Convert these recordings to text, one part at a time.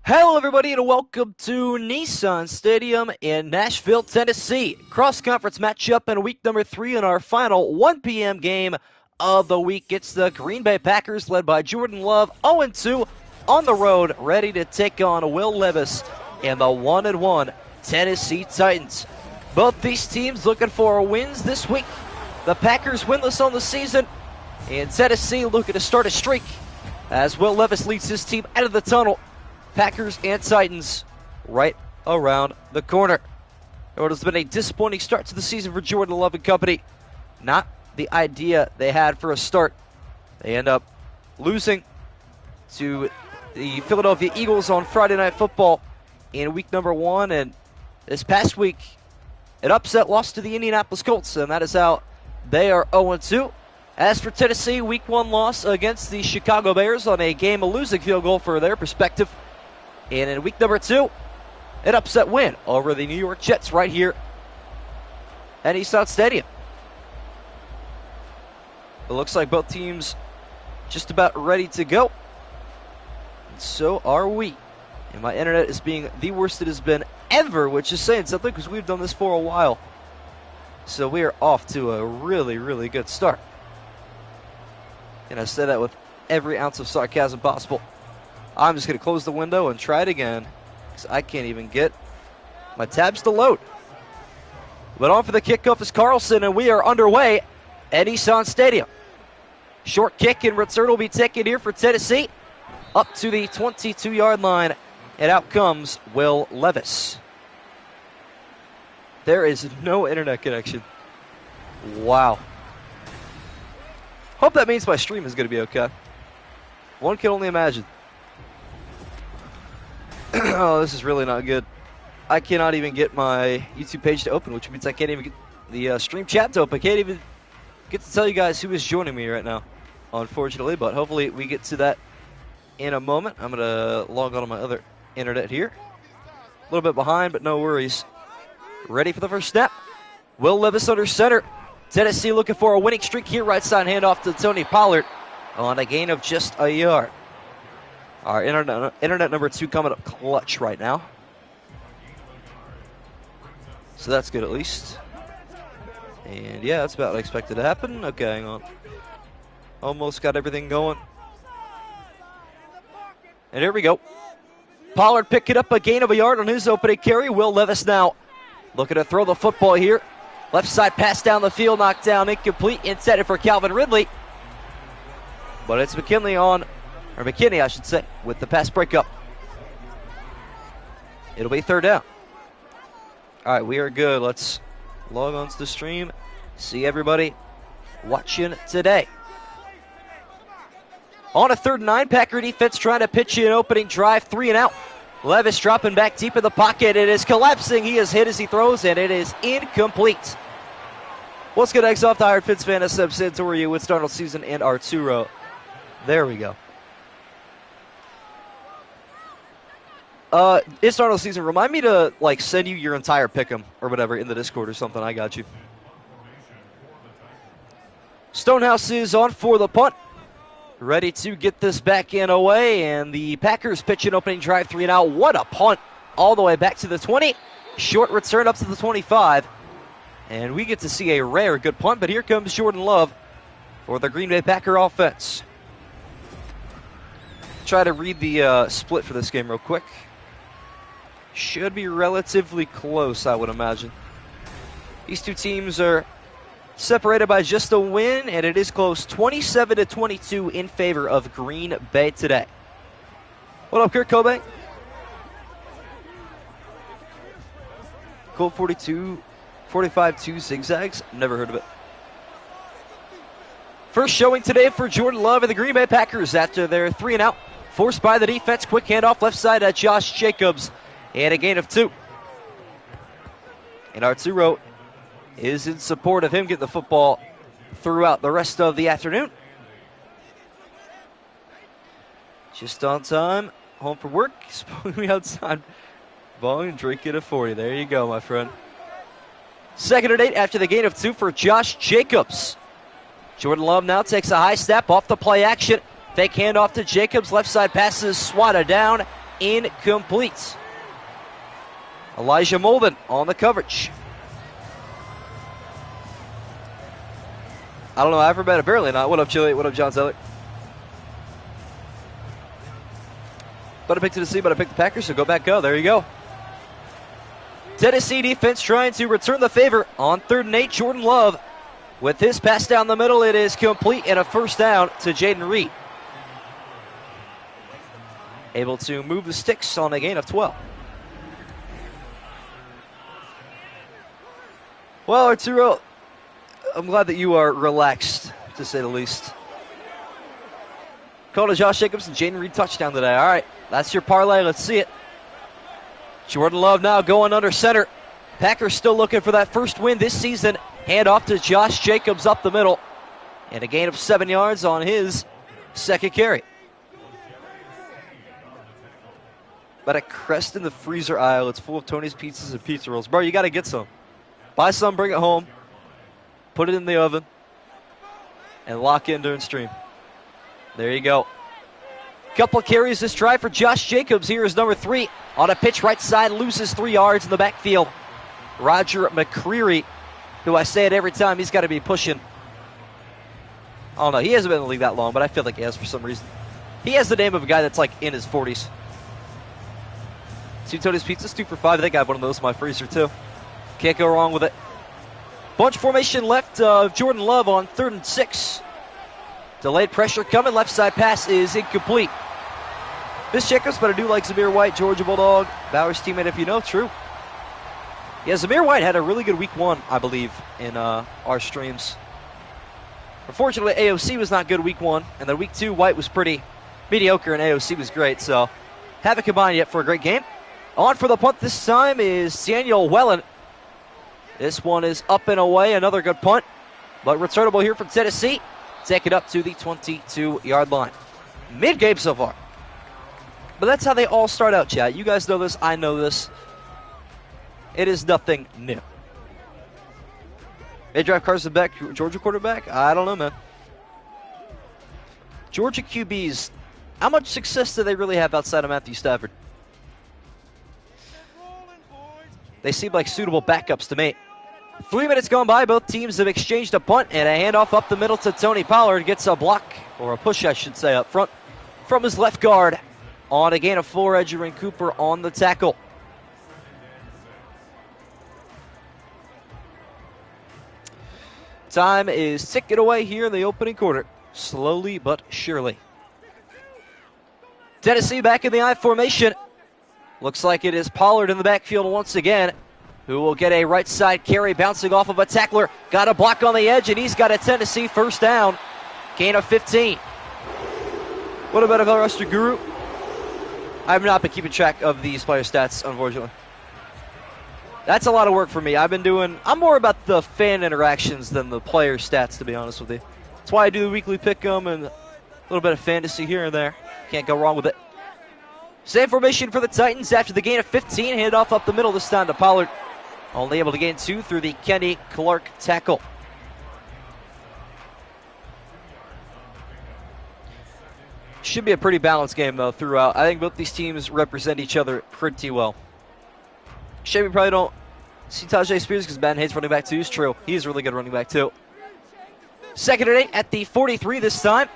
Hello, everybody, and welcome to Nissan Stadium in Nashville, Tennessee. Cross-conference matchup in week number 3 in our final 1 p.m. game of the week. It's the Green Bay Packers, led by Jordan Love, 0-2 on the road, ready to take on Will Levis and the 1-1 Tennessee Titans. Both these teams looking for wins this week. The Packers winless on the season, and Tennessee looking to start a streak as Will Levis leads his team out of the tunnel. Packers and Titans right around the corner. It has been a disappointing start to the season for Jordan Love and company. Not the idea they had for a start. They end up losing to the Philadelphia Eagles on Friday Night Football in week number 1. And this past week, an upset loss to the Indianapolis Colts, and that is how they are 0-2. As for Tennessee, week 1 loss against the Chicago Bears on a game-losing field goal for their perspective. And in week number 2, an upset win over the New York Jets right here at Nissan Stadium. It looks like both teams just about ready to go. And so are we. And my internet is being the worst it has been ever, which is saying something because we've done this for a while. So we are off to a really, really good start. And I say that with every ounce of sarcasm possible. I'm just going to close the window and try it again because I can't even get my tabs to load. But on for the kickoff is Carlson, and we are underway at Nissan Stadium. Short kick and return will be taken here for Tennessee up to the 22-yard line, and out comes Will Levis. There is no internet connection. Wow. Hope that means my stream is going to be okay. One can only imagine. Oh, this is really not good. I cannot even get my YouTube page to open, which means I can't even get the stream chat to open. I can't even get to tell you guys who is joining me right now, unfortunately, but hopefully we get to that in a moment. I'm going to log on to my other internet here. A little bit behind, but no worries. Ready for the first snap. Will Levis under center. Tennessee looking for a winning streak here. Right side handoff to Tony Pollard on a gain of just a yard. Our internet number 2 coming up clutch right now. So that's good at least. And yeah, that's about what I expected to happen. Okay, hang on. Almost got everything going. And here we go. Pollard picking up a gain of a yard on his opening carry. Will Levis now looking to throw the football here. Left side pass down the field, knocked down, incomplete, intended for Calvin Ridley. But it's McKinney, I should say, with the pass breakup. It'll be third down. All right, we are good. Let's log on to the stream, see everybody watching today. On a 3rd and 9, Packer defense trying to pitch you an opening drive, 3 and out. Levis dropping back deep in the pocket. It is collapsing. He is hit as he throws, and it is incomplete. What's good, X off the Hired Fits fan, SM Santorio with Darnold Season and Arturo. There we go. It's Darnold Season. Remind me to send you your entire pick'em or whatever in the Discord or something. I got you. Stonehouse is on for the punt. Ready to get this back in away, and the Packers pitch an opening drive, 3 and out. What a punt all the way back to the 20. Short return up to the 25. And we get to see a rare good punt, but here comes Jordan Love for the Green Bay Packer offense. Try to read the split for this game real quick. Should be relatively close, I would imagine. These two teams are separated by just a win, and it is close, 27-22 in favor of Green Bay today. What up, Kurt Cobain? Colt 45-2 zigzags. Never heard of it. First showing today for Jordan Love and the Green Bay Packers after their 3 and out. Forced by the defense. Quick handoff left side at Josh Jacobs. And a gain of 2. And Arturo is in support of him getting the football throughout the rest of the afternoon. Just on time. Home from work. Spooning me outside. Volume drinking a 40. There you go, my friend. 2nd and 8 after the gain of 2 for Josh Jacobs. Jordan Love now takes a high step off the play action. Fake handoff to Jacobs. Left side passes swatted down. incomplete. Elijah Molden on the coverage. I don't know, I've ever met, apparently not. What up, Chili? What up, John Zeller? But I picked Tennessee, but I picked the Packers, so go back, go. There you go. Tennessee defense trying to return the favor on 3rd and 8. Jordan Love with his pass down the middle. It is complete and a first down to Jaden Reed. Able to move the sticks on a gain of 12. Well, Arturo, I'm glad that you are relaxed, to say the least. Call to Josh Jacobs and Jaden Reed touchdown today. All right, that's your parlay. Let's see it. Jordan Love now going under center. Packers still looking for that first win this season. Hand off to Josh Jacobs up the middle. And a gain of 7 yards on his second carry. But a Crest in the freezer aisle. It's full of Tony's pizzas and pizza rolls. Bro, you got to get some. Buy some, bring it home. Put it in the oven. And lock in during stream. There you go. Couple of carries this drive for Josh Jacobs. Here is number 3 on a pitch right side. Loses 3 yards in the backfield. Roger McCreary, who I say it every time, he's got to be pushing. I don't know. He hasn't been in the league that long, but I feel like he has for some reason. He has the name of a guy that's like in his 40s. See Tony's Pizzas, 2 for $5. I think I have one of those in my freezer too. Can't go wrong with it. Bunch formation left of Jordan Love on 3rd and 6. Delayed pressure coming. Left side pass is incomplete. Miss Jacobs, but I do like Zamir White, Georgia Bulldog, Bauer's teammate, if you know. True. Yeah, Zamir White had a really good week 1, I believe, in our streams. Unfortunately, AOC was not good week 1, and then week 2, White was pretty mediocre, and AOC was great. So, haven't combined yet for a great game. On for the punt this time is Daniel Wellen. This one is up and away. Another good punt, but returnable here from Tennessee. Take it up to the 22-yard line. Mid-game so far. But that's how they all start out, chat. You guys know this. I know this. It is nothing new. They drive Carson Beck, Georgia quarterback? I don't know, man. Georgia QBs, how much success do they really have outside of Matthew Stafford? They seem like suitable backups to me. 3 minutes gone by. Both teams have exchanged a punt and a handoff up the middle to Tony Pollard. Gets a block, or a push, I should say, up front from his left guard. On a gain of 4, Edgerrin Cooper on the tackle. Time is ticking away here in the opening quarter. Slowly but surely. Tennessee back in the I formation. Looks like it is Pollard in the backfield once again, who will get a right side carry bouncing off of a tackler. Got a block on the edge, and he's got a Tennessee first down. Gain of 15. What about our roster guru? I've not been keeping track of these player stats, unfortunately. That's a lot of work for me. I'm more about the fan interactions than the player stats, to be honest with you. That's why I do the weekly pick'em and a little bit of fantasy here and there. Can't go wrong with it. Same formation for the Titans after the gain of 15. Hand off up the middle this time to Pollard. Only able to gain 2 through the Kenny Clark tackle. Should be a pretty balanced game, though, throughout. I think both these teams represent each other pretty well. Shame we probably don't see Tajay Spears because Ben hates running back 2. It's true. He is a really good running back, too. 2nd and 8 at the 43 this time.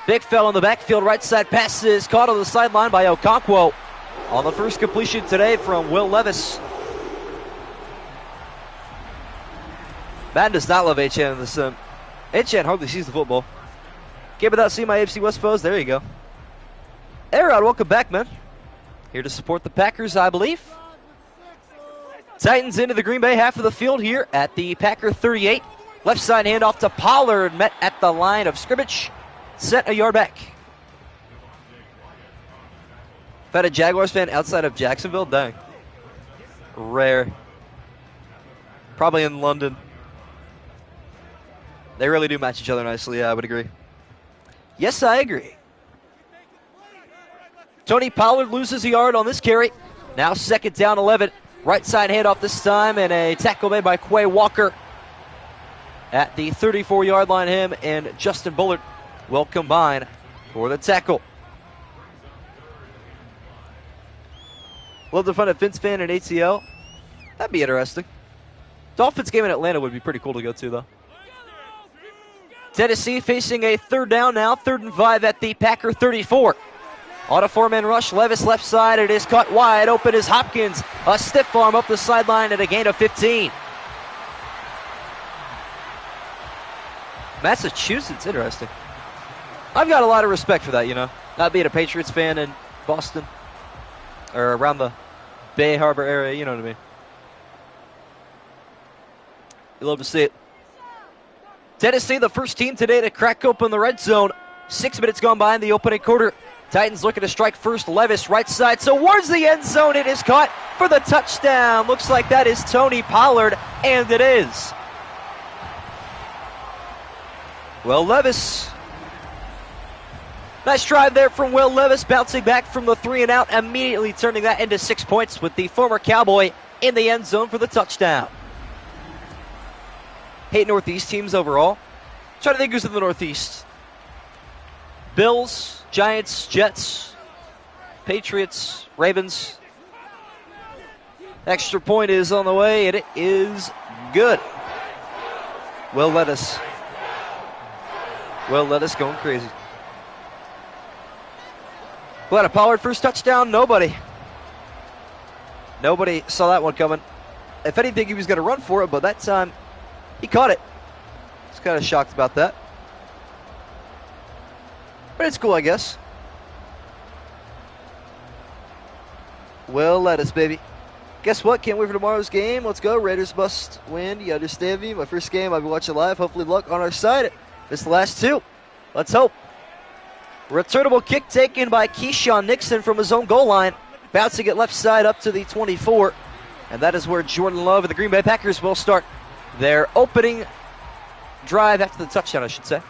Big fell in the backfield. Right side pass is caught on the sideline by Okonkwo on the first completion today from Will Levis. Madden does not love HN in the sim. HN hardly sees the football. Game without seeing my AFC West foes. There you go. A-Rod, welcome back, man. Here to support the Packers, I believe. Titans into the Green Bay half of the field here at the Packer 38. Left side handoff to Pollard, met at the line of scrimmage. Set a yard back. If I had a Jaguars fan outside of Jacksonville, dang. Rare. Probably in London. They really do match each other nicely, yeah, I would agree. Yes, I agree. Tony Pollard loses a yard on this carry. Now 2nd down 11. Right side handoff this time, and a tackle made by Quay Walker. At the 34-yard line, him and Justin Bullard will combine for the tackle. Love to find a Fins fan in ATL. That'd be interesting. Dolphins game in Atlanta would be pretty cool to go to, though. Tennessee facing a third down now, 3rd and 5 at the Packer 34. On a 4-man rush, Levis left side. It is cut wide open as Hopkins. A stiff arm up the sideline and a gain of 15. Massachusetts, interesting. I've got a lot of respect for that, you know. Not being a Patriots fan in Boston or around the Bay Harbor area, you know what I mean. You love to see it. Tennessee, the first team today to crack open the red zone. 6 minutes gone by in the opening quarter. Titans looking to strike first. Levis right side towards the end zone. It is caught for the touchdown. Looks like that is Tony Pollard, and it is. Will Levis. Nice drive there from Will Levis, bouncing back from the 3 and out, immediately turning that into 6 points with the former Cowboy in the end zone for the touchdown. 8 Northeast teams overall. Trying to think who's in the Northeast. Bills, Giants, Jets, Patriots, Ravens. Extra point is on the way, and it is good. Will Levis. Will Levis going crazy. What, a Pollard first touchdown? Nobody saw that one coming. If anything, he was going to run for it, but that time he caught it. I was kind of shocked about that. But it's cool, I guess. Will Levis, baby. Guess what? Can't wait for tomorrow's game. Let's go. Raiders must win. You understand me? My first game I've been watching live. Hopefully luck on our side. Missed the last 2. Let's hope. Returnable kick taken by Keyshawn Nixon from his own goal line. Bouncing it left side up to the 24. And that is where Jordan Love and the Green Bay Packers will start their opening drive after the touchdown, I should say.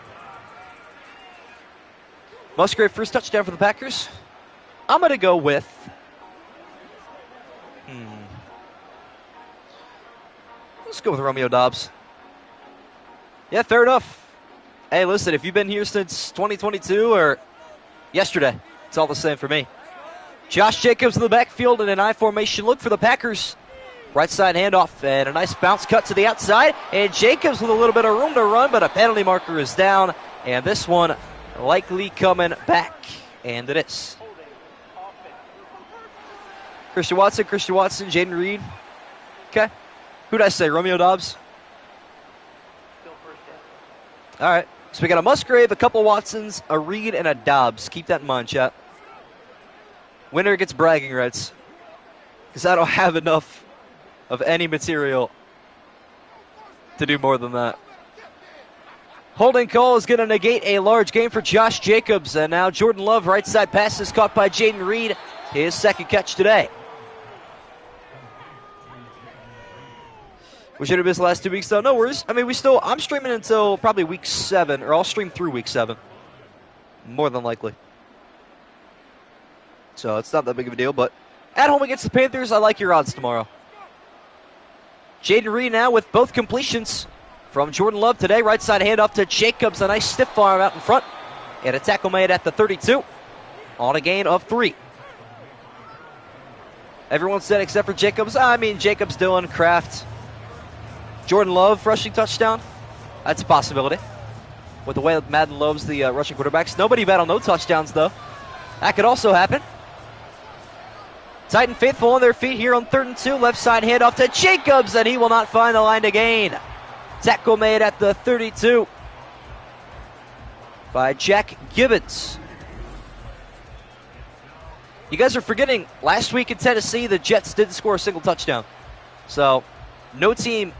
Musgrave first touchdown for the Packers. I'm going to go with... Let's go with Romeo Doubs. Yeah, fair enough. Hey, listen, if you've been here since 2022 or yesterday, it's all the same for me. Josh Jacobs in the backfield in an I formation look for the Packers. Right side handoff and a nice bounce cut to the outside. And Jacobs with a little bit of room to run, but a penalty marker is down. And this one likely coming back. And it is. Christian Watson, Jaden Reed. Okay. Who'd I say? Romeo Doubs? All right. So we got a Musgrave, a couple Watsons, a Reed, and a Doubs. Keep that in mind, chat. Winner gets bragging rights. Because I don't have enough of any material to do more than that. Holding call is going to negate a large gain for Josh Jacobs. And now Jordan Love, right side pass is caught by Jaden Reed. His second catch today. We should have missed the last 2 weeks, though. No worries. I mean, I'm streaming until probably week 7, or I'll stream through week 7. More than likely. So it's not that big of a deal, but at home against the Panthers, I like your odds tomorrow. Jaden Reed now with both completions from Jordan Love today. Right side handoff to Jacobs. A nice stiff arm out in front. And a tackle made at the 32 on a gain of 3. Everyone said except for Jacobs. I mean, Jacobs, Dillon, Kraft. Jordan Love rushing touchdown. That's a possibility. With the way Madden loves the rushing quarterbacks. Nobody bet on no touchdowns, though. That could also happen. Titan faithful on their feet here on 3rd and 2. Left side handoff to Jacobs, and he will not find the line to gain. Tackle made at the 32 by Jack Gibbons. You guys are forgetting, last week in Tennessee, the Jets didn't score a single touchdown. So, no team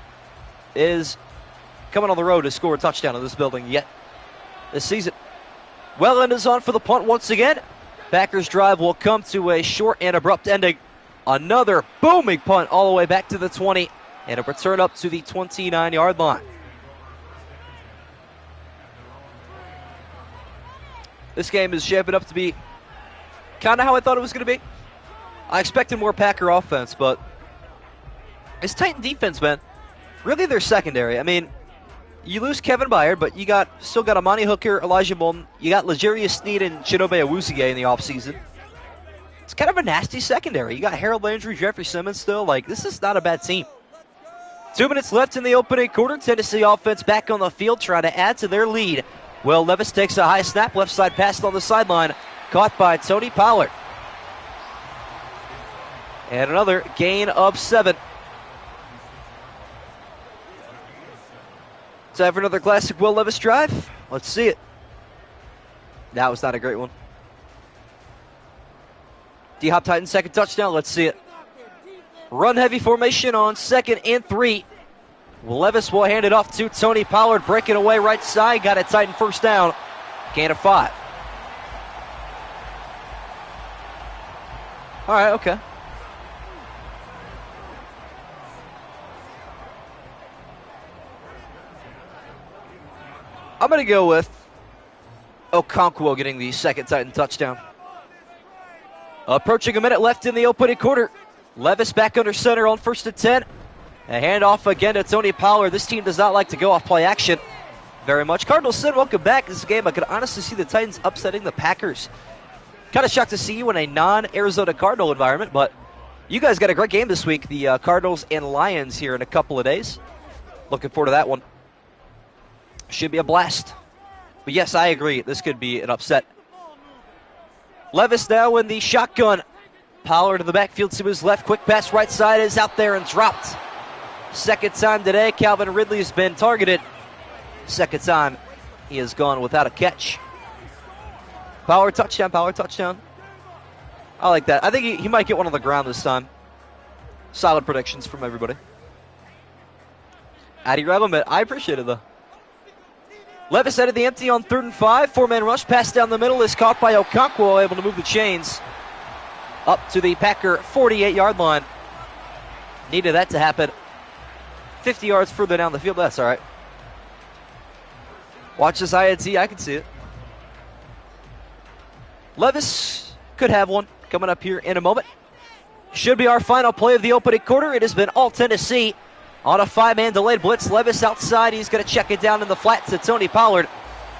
is coming on the road to score a touchdown in this building yet this season. Welland is on for the punt once again. Packers drive will come to a short and abrupt ending. Another booming punt all the way back to the 20 and a return up to the 29-yard line. This game is shaping up to be kind of how I thought it was going to be. I expected more Packer offense, but it's Titan defense, man. Really their secondary. I mean, you lose Kevin Byard, but you still got Amani Hooker, Elijah Molden. You got L'Jarius Sneed and Chidobe Awuzie in the offseason. It's kind of a nasty secondary. You got Harold Landry, Jeffrey Simmons still. Like, this is not a bad team. 2 minutes left in the opening quarter. Tennessee offense back on the field trying to add to their lead. Will Levis takes a high snap, left side pass on the sideline, caught by Tony Pollard. And another gain of 7. Time for another classic Will Levis drive. Let's see it. That was not a great one. D-Hop Titans second touchdown. Let's see it. Run heavy formation on 2nd and 3. Levis will hand it off to Tony Pollard, breaking away right side. Got a Titan first down. Gain of 5. All right, okay. I'm going to go with Okonkwo getting the second Titan touchdown. Approaching a minute left in the opening quarter. Levis back under center on 1st and 10. A handoff again to Tony Pollard. This team does not like to go off play action very much. Cardinals said, welcome back. This game, I could honestly see the Titans upsetting the Packers. Kind of shocked to see you in a non-Arizona Cardinal environment, but you guys got a great game this week. The Cardinals and Lions here in a couple of days. Looking forward to that one. Should be a blast. But yes, I agree. This could be an upset. Levis now in the shotgun. Pollard in the backfield to his left. Quick pass right side is out there and dropped. Second time today, Calvin Ridley has been targeted. Second time, he has gone without a catch. Pollard touchdown, Pollard touchdown. I like that. I think he might get one on the ground this time. Solid predictions from everybody. Addy Rebelman, I appreciate it though. Levis headed the empty on 3rd and 5. 4-man rush pass down the middle is caught by Okonkwo, able to move the chains up to the Packer 48-yard line. Needed that to happen 50 yards further down the field. That's all right. Watch this INT. I can see it. Levis could have one coming up here in a moment. Should be our final play of the opening quarter. It has been all Tennessee on a 5-man delayed blitz. Levis outside. He's going to check it down in the flat to Tony Pollard.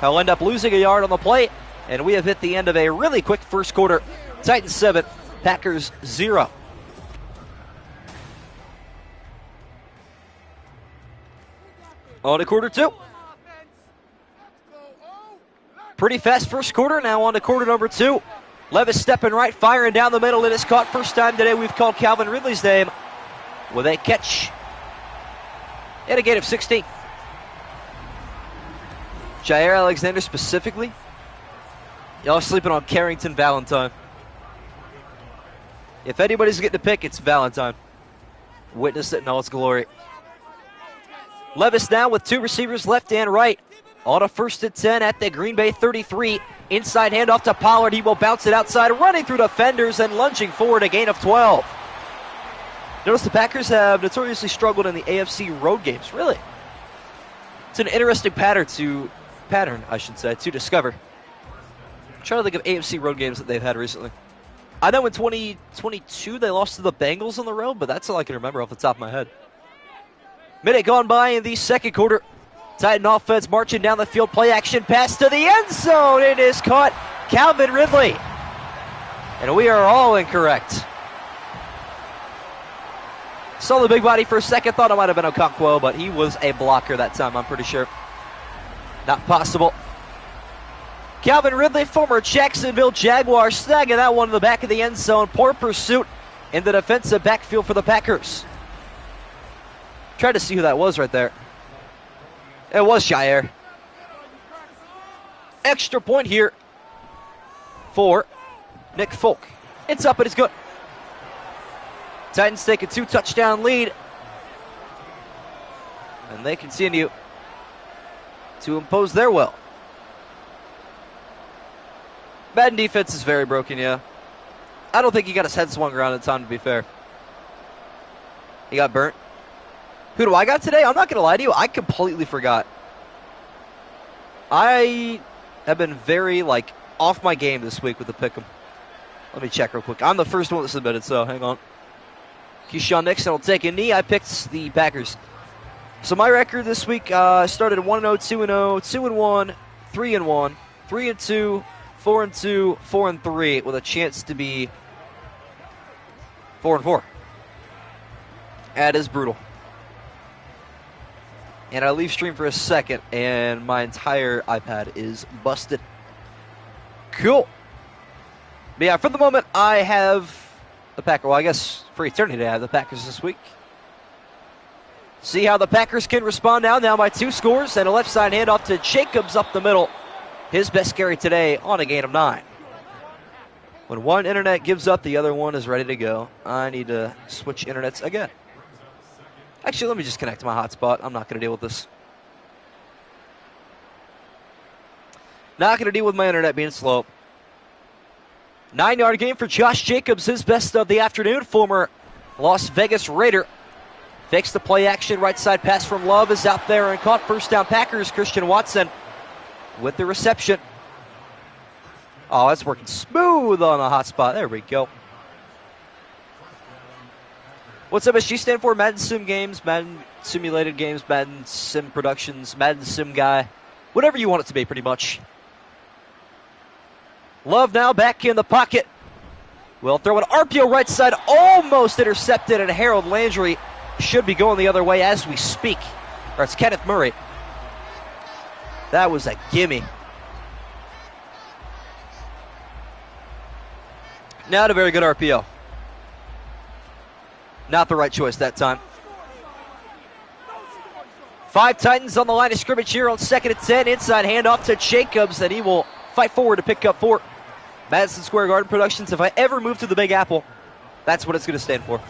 He'll end up losing a yard on the play. And we have hit the end of a really quick first quarter. Titans 7, Packers 0. On to quarter 2. Pretty fast first quarter. Now on to quarter number 2. Levis stepping right, firing down the middle. It is caught. First time today we've called Calvin Ridley's name with a catch and a gain of 16. Jair Alexander specifically. Y'all sleeping on Carrington Valentine. If anybody's getting a pick, it's Valentine. Witness it in all its glory. Levis now with 2 receivers left and right. On a 1st and 10 at the Green Bay 33. Inside handoff to Pollard. He will bounce it outside, running through defenders and lunging forward, a gain of 12. Notice the Packers have notoriously struggled in the AFC road games. Really? It's an interesting pattern to discover. I'm trying to think of AFC road games that they've had recently. I know in 2022 they lost to the Bengals on the road, but that's all I can remember off the top of my head. Minute gone by in the second quarter. Titan offense marching down the field. Play action pass to the end zone. It is caught. Calvin Ridley. And we are all incorrect. Saw the big body for a second. Thought it might have been Okonkwo, but he was a blocker that time, I'm pretty sure. Not possible. Calvin Ridley, former Jacksonville Jaguar, snagging that one in the back of the end zone. Poor pursuit in the defensive backfield for the Packers. Tried to see who that was right there. It was Jair. Extra point here for Nick Folk. It's up and it's good. Titans take a 2-touchdown lead. And they continue to impose their will. Madden defense is very broken, yeah. I don't think he got his head swung around in time, to be fair. He got burnt. Who do I got today? I'm not going to lie to you. I completely forgot. I have been very, off my game this week with the pick'em. Let me check real quick. I'm the first one that submitted, so hang on. Keyshawn Nixon will take a knee. I picked the Packers. So my record this week started at 1-0, 2-0, 2-1, 3-1, 3-2, 4-2, 4-3, with a chance to be 4-4. That is brutal. And I leave stream for a second, and my entire iPad is busted. Cool. But yeah, for the moment, I have the Packers. Well, I guess for eternity, I have the Packers this week. See how the Packers can respond now. Now by 2 scores, and a left side handoff to Jacobs up the middle. His best carry today on a gain of 9. When one internet gives up, the other one is ready to go. I need to switch internets again. Actually, let me just connect to my hotspot. I'm not going to deal with this. Not going to deal with my internet being slow. 9-yard gain for Josh Jacobs, his best of the afternoon. Former Las Vegas Raider. Fakes the play action. Right side pass from Love is out there and caught. First down Packers. Christian Watson with the reception. Oh, that's working smooth on a hotspot. There we go. What's MSG stand for? Madden Sim Games, Madden Simulated Games, Madden Sim Productions, Madden Sim Guy. Whatever you want it to be, pretty much. Love now back in the pocket. Will throw an RPO right side, almost intercepted, and Harold Landry should be going the other way as we speak. Or it's Kenneth Murray. That was a gimme. Not a very good RPO. Not the right choice that time. 5 Titans on the line of scrimmage here on 2nd and 10. Inside handoff to Jacobs, and he will fight forward to pick up 4. Madison Square Garden Productions. If I ever move to the Big Apple, that's what it's going to stand for.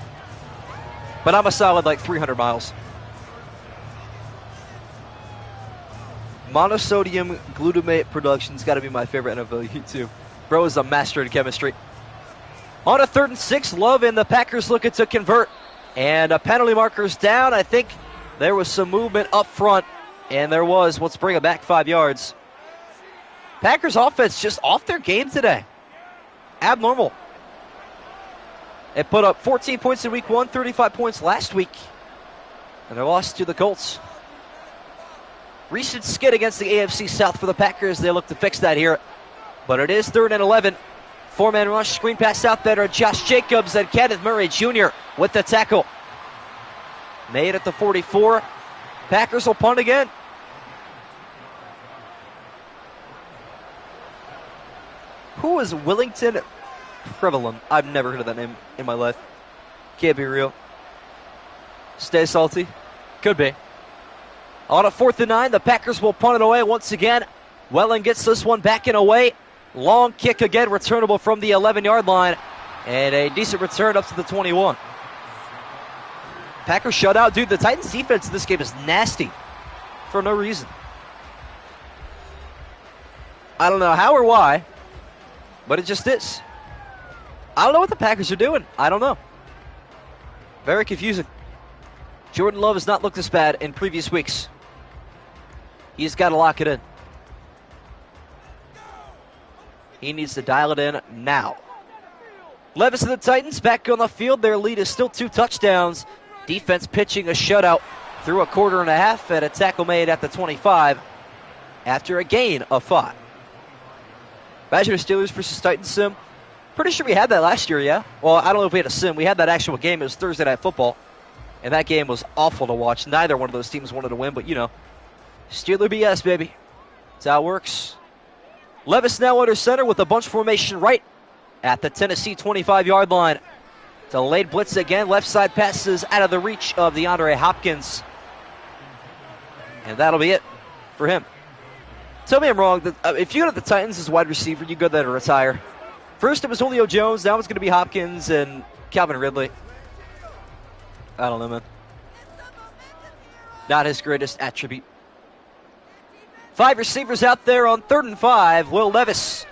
But I'm a solid like 300 miles. Monosodium Glutamate Productions. Got to be my favorite NFL YouTube. Bro is a master in chemistry. On a 3rd and 6, Love and the Packers looking to convert. And a penalty marker's down. I think there was some movement up front. And there was. Let's bring it back 5 yards. Packers offense just off their game today. Abnormal. It put up 14 points in week 1, 35 points last week. And they lost to the Colts. Recent skid against the AFC South for the Packers. They look to fix that here. But it is 3rd and 11. 4-man rush, screen pass out there to Josh Jacobs and Kenneth Murray Jr. with the tackle. Made at the 44. Packers will punt again. Who is Willington Prevalent? I've never heard of that name in my life. Can't be real. Stay salty. Could be. On a 4th and 9, the Packers will punt it away once again. Welling gets this one back and away. Long kick again, returnable from the 11-yard line. And a decent return up to the 21. Packers shutout. Dude, the Titans defense in this game is nasty for no reason. I don't know how or why, but it just is. I don't know what the Packers are doing. I don't know. Very confusing. Jordan Love has not looked this bad in previous weeks. He's got to lock it in. He needs to dial it in now. Levis and the Titans back on the field. Their lead is still 2 touchdowns. Defense pitching a shutout through a quarter and a half, and a tackle made at the 25 after a gain of 5. Badger Steelers versus Titans sim. Pretty sure we had that last year, yeah? Well, I don't know if we had a sim. We had that actual game. It was Thursday Night Football, and that game was awful to watch. Neither one of those teams wanted to win, but, you know, Steeler BS, baby. That's how it works. Levis now under center with a bunch formation right at the Tennessee 25-yard line. Delayed blitz again. Left side passes out of the reach of DeAndre Hopkins. And that'll be it for him. Tell me I'm wrong. If you go to the Titans as wide receiver, you go there to retire. First it was Julio Jones. Now it's going to be Hopkins and Calvin Ridley. I don't know, man. Not his greatest attribute. 5 receivers out there on 3rd and 5. Will Levis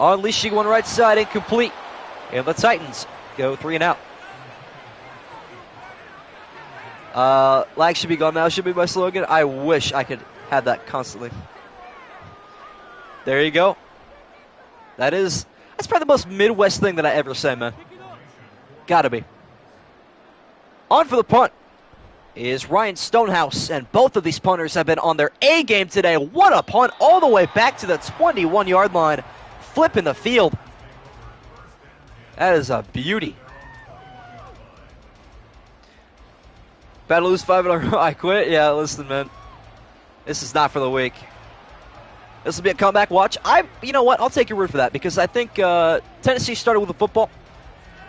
unleashing one right side, incomplete. And the Titans go 3 and out. Lag should be gone now, should be my slogan. I wish I could have that constantly. There you go. That's probably the most Midwest thing that I ever say, man. Gotta be. On for the punt is Ryan Stonehouse, and both of these punters have been on their A game today. What a punt all the way back to the 21-yard line, flipping the field. That is a beauty. About to lose 5 in a row. I quit. Yeah, listen, man. This is not for the weak. This will be a comeback watch. You know what? I'll take your word for that because I think Tennessee started with the football.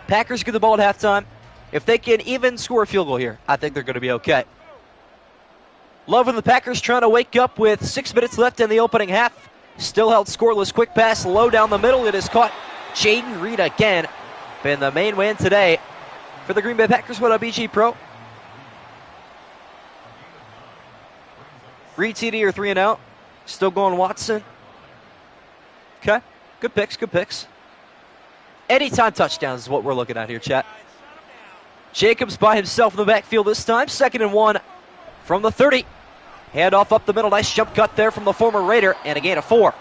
Packers get the ball at halftime. If they can even score a field goal here, I think they're going to be okay. Love and the Packers trying to wake up with 6 minutes left in the opening half. Still held scoreless. Quick pass low down the middle. It is caught. Jaden Reed again. Been the main win today for the Green Bay Packers. What up, BG Pro? Reed TD or 3 and out. Still going Watson. Okay. Good picks, good picks. Anytime touchdowns is what we're looking at here, chat. Jacobs by himself in the backfield this time. 2nd and 1 from the 30. Handoff up the middle. Nice jump cut there from the former Raider. And a gain of 4.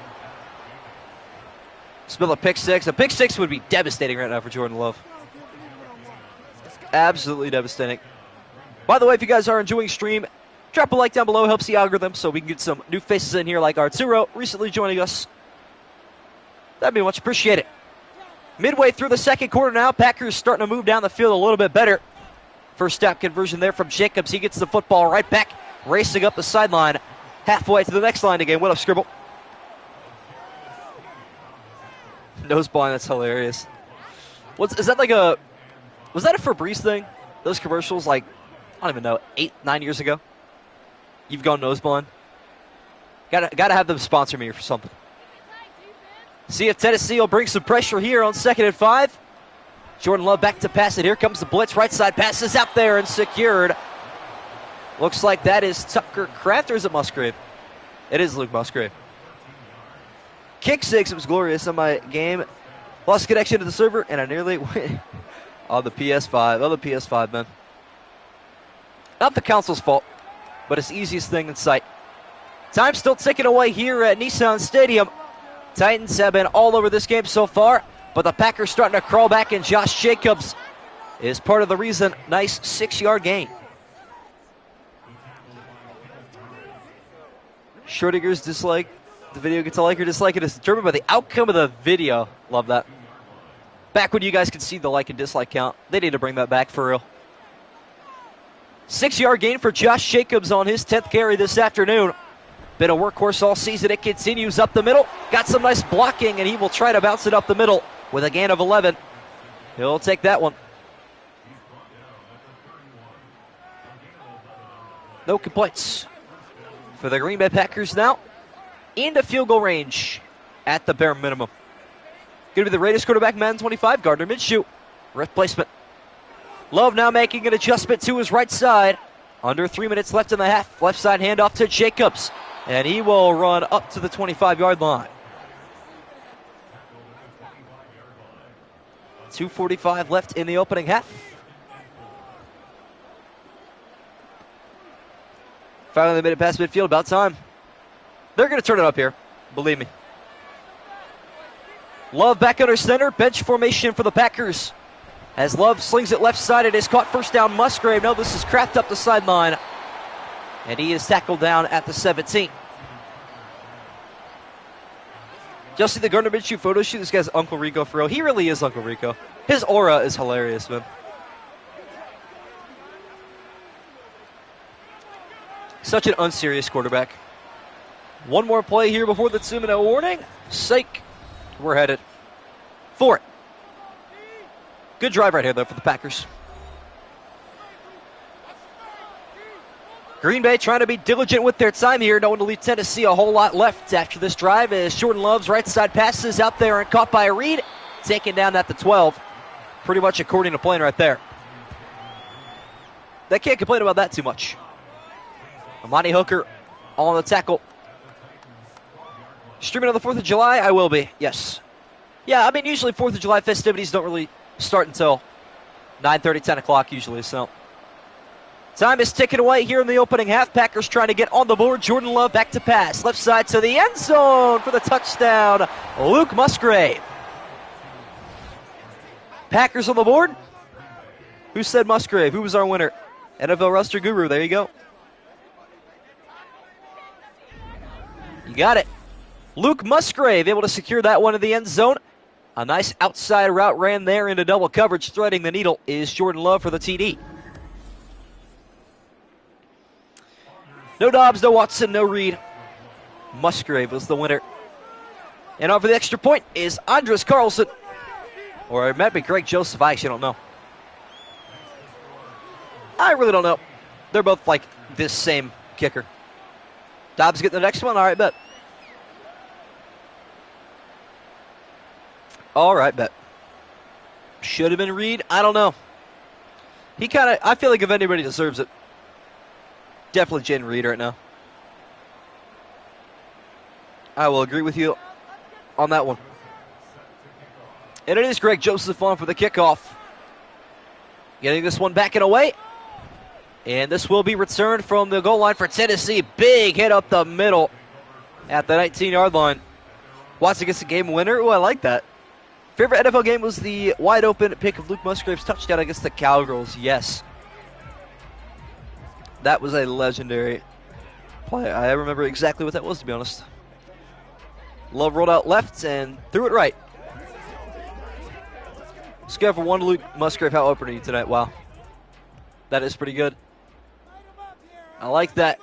Spill a pick 6. A pick 6 would be devastating right now for Jordan Love. Absolutely devastating. By the way, if you guys are enjoying stream, drop a like down below. Helps the algorithm so we can get some new faces in here like Arturo recently joining us. That'd be much appreciated. Midway through the second quarter now, Packers starting to move down the field a little bit better. First down conversion there from Jacobs. He gets the football right back, racing up the sideline, halfway to the next line again. What up, Scribble? Nose blind, that's hilarious. Was that a Febreze thing? Those commercials, like, I don't even know, 8, 9 years ago? You've gone nose blind? Gotta have them sponsor me for something. See if Tennessee will bring some pressure here on 2nd and 5. Jordan Love back to pass it. Here comes the blitz. Right side passes out there and secured. Looks like that is Tucker Kraft, or is it Musgrave? It is Luke Musgrave. Kick 6. It was glorious on my game. Lost connection to the server, and I nearly went on the PS5. On the PS5, man. Not the console's fault, but it's the easiest thing in sight. Time still ticking away here at Nissan Stadium. Titans have been all over this game so far, but the Packers starting to crawl back, and Josh Jacobs is part of the reason. Nice 6-yard gain. Schrodinger's dislike. The video gets a like or dislike. It is determined by the outcome of the video. Love that. Back when you guys could see the like and dislike count. They need to bring that back for real. 6-yard gain for Josh Jacobs on his 10th carry this afternoon. Been a workhorse all season. It continues up the middle. Got some nice blocking, and he will try to bounce it up the middle with a gain of 11. He'll take that one. No complaints for the Green Bay Packers now. Into field goal range at the bare minimum. Going to be the Raiders quarterback, Madden 25, Gardner Minshew. Replacement. Love now making an adjustment to his right side. Under 3 minutes left in the half. Left side handoff to Jacobs. And he will run up to the 25-yard line. 2:45 left in the opening half. Finally, they made it past midfield. About time. They're going to turn it up here. Believe me. Love back under center. Bench formation for the Packers. As Love slings it left side, it is caught. First down, Musgrave. No, this is Kraft up the sideline. And he is tackled down at the 17. Y'all see the Gardner Minshew photo shoot? This guy's Uncle Rico for real. He really is Uncle Rico. His aura is hilarious, man. Such an unserious quarterback. One more play here before the 2-minute warning. Sake. We're headed for it. Good drive right here, though, for the Packers. Green Bay trying to be diligent with their time here. Don't want to leave Tennessee a whole lot left after this drive as Jordan Love's right side passes out there and caught by Reed. Taken down at the 12. Pretty much according to plan right there. They can't complain about that too much. Amani Hooker on the tackle. Streaming on the 4th of July? I will be, yes. Yeah, I mean, usually 4th of July festivities don't really start until 9:30, 10 o'clock usually, so. Time is ticking away here in the opening half. Packers trying to get on the board. Jordan Love back to pass. Left side to the end zone for the touchdown. Luke Musgrave. Packers on the board. Who said Musgrave? Who was our winner? NFL roster guru. There you go. You got it. Luke Musgrave able to secure that one in the end zone. A nice outside route ran there into double coverage. Threading the needle is Jordan Love for the TD. No Dobbs, no Watson, no Reed. Musgrave was the winner. And over the extra point is Andres Carlson. Or it might be Greg Joseph. I actually don't know. I really don't know. They're both like this same kicker. Dobbs getting the next one? All right, bet. All right, bet. Should have been Reed. I don't know. I feel like if anybody deserves it, definitely Jaden Reed right now. I will agree with you on that one. And it is Greg Joseph on for the kickoff. Getting this one back and away. And this will be returned from the goal line for Tennessee. Big hit up the middle at the 19-yard line. Watson gets a game winner. Ooh, I like that. Favorite NFL game was the wide open pick of Luke Musgrave's touchdown against the Cowgirls. Yes. That was a legendary play. I remember exactly what that was, to be honest. Love rolled out left and threw it right. Let's go for one Luke Musgrave. How open are you tonight? Wow. That is pretty good. I like that.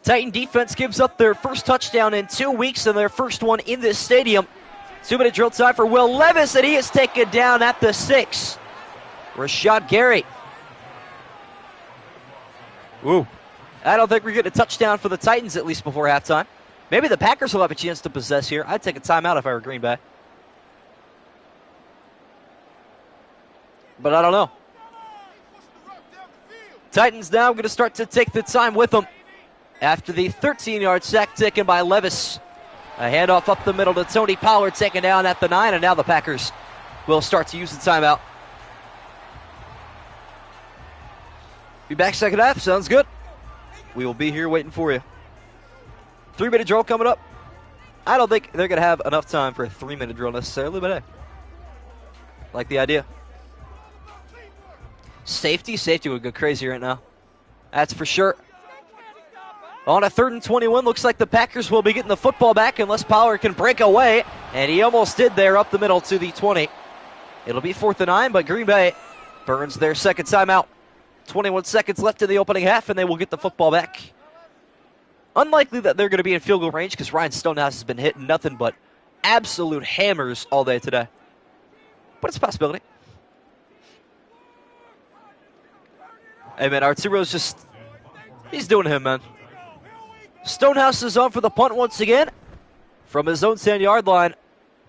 Titan defense gives up their first touchdown in 2 weeks and their first one in this stadium. 2-minute drill time for Will Levis, and he is taken down at the 6. Rashad Gary. Ooh. I don't think we're getting a touchdown for the Titans, at least before halftime. Maybe the Packers will have a chance to possess here. I'd take a timeout if I were Green Bay. But I don't know. Titans now going to start to take the time with them after the 13-yard sack taken by Levis. A handoff up the middle to Tony Pollard, taken down at the 9, and now the Packers will start to use the timeout. Be back second half. Sounds good. We will be here waiting for you. 3-minute drill coming up. I don't think they're going to have enough time for a 3-minute drill necessarily, but hey. Like the idea. Safety would go crazy right now. That's for sure. On a 3rd and 21, looks like the Packers will be getting the football back unless Pollard can break away. And he almost did there up the middle to the 20. It'll be 4th and 9, but Green Bay burns their second timeout. 21 seconds left in the opening half, and they will get the football back. Unlikely that they're going to be in field goal range because Ryan Stonehouse has been hitting nothing but absolute hammers all day today. But it's a possibility. Hey, man, Arturo's just, he's doing him, man. Stonehouse is on for the punt once again from his own 10-yard line.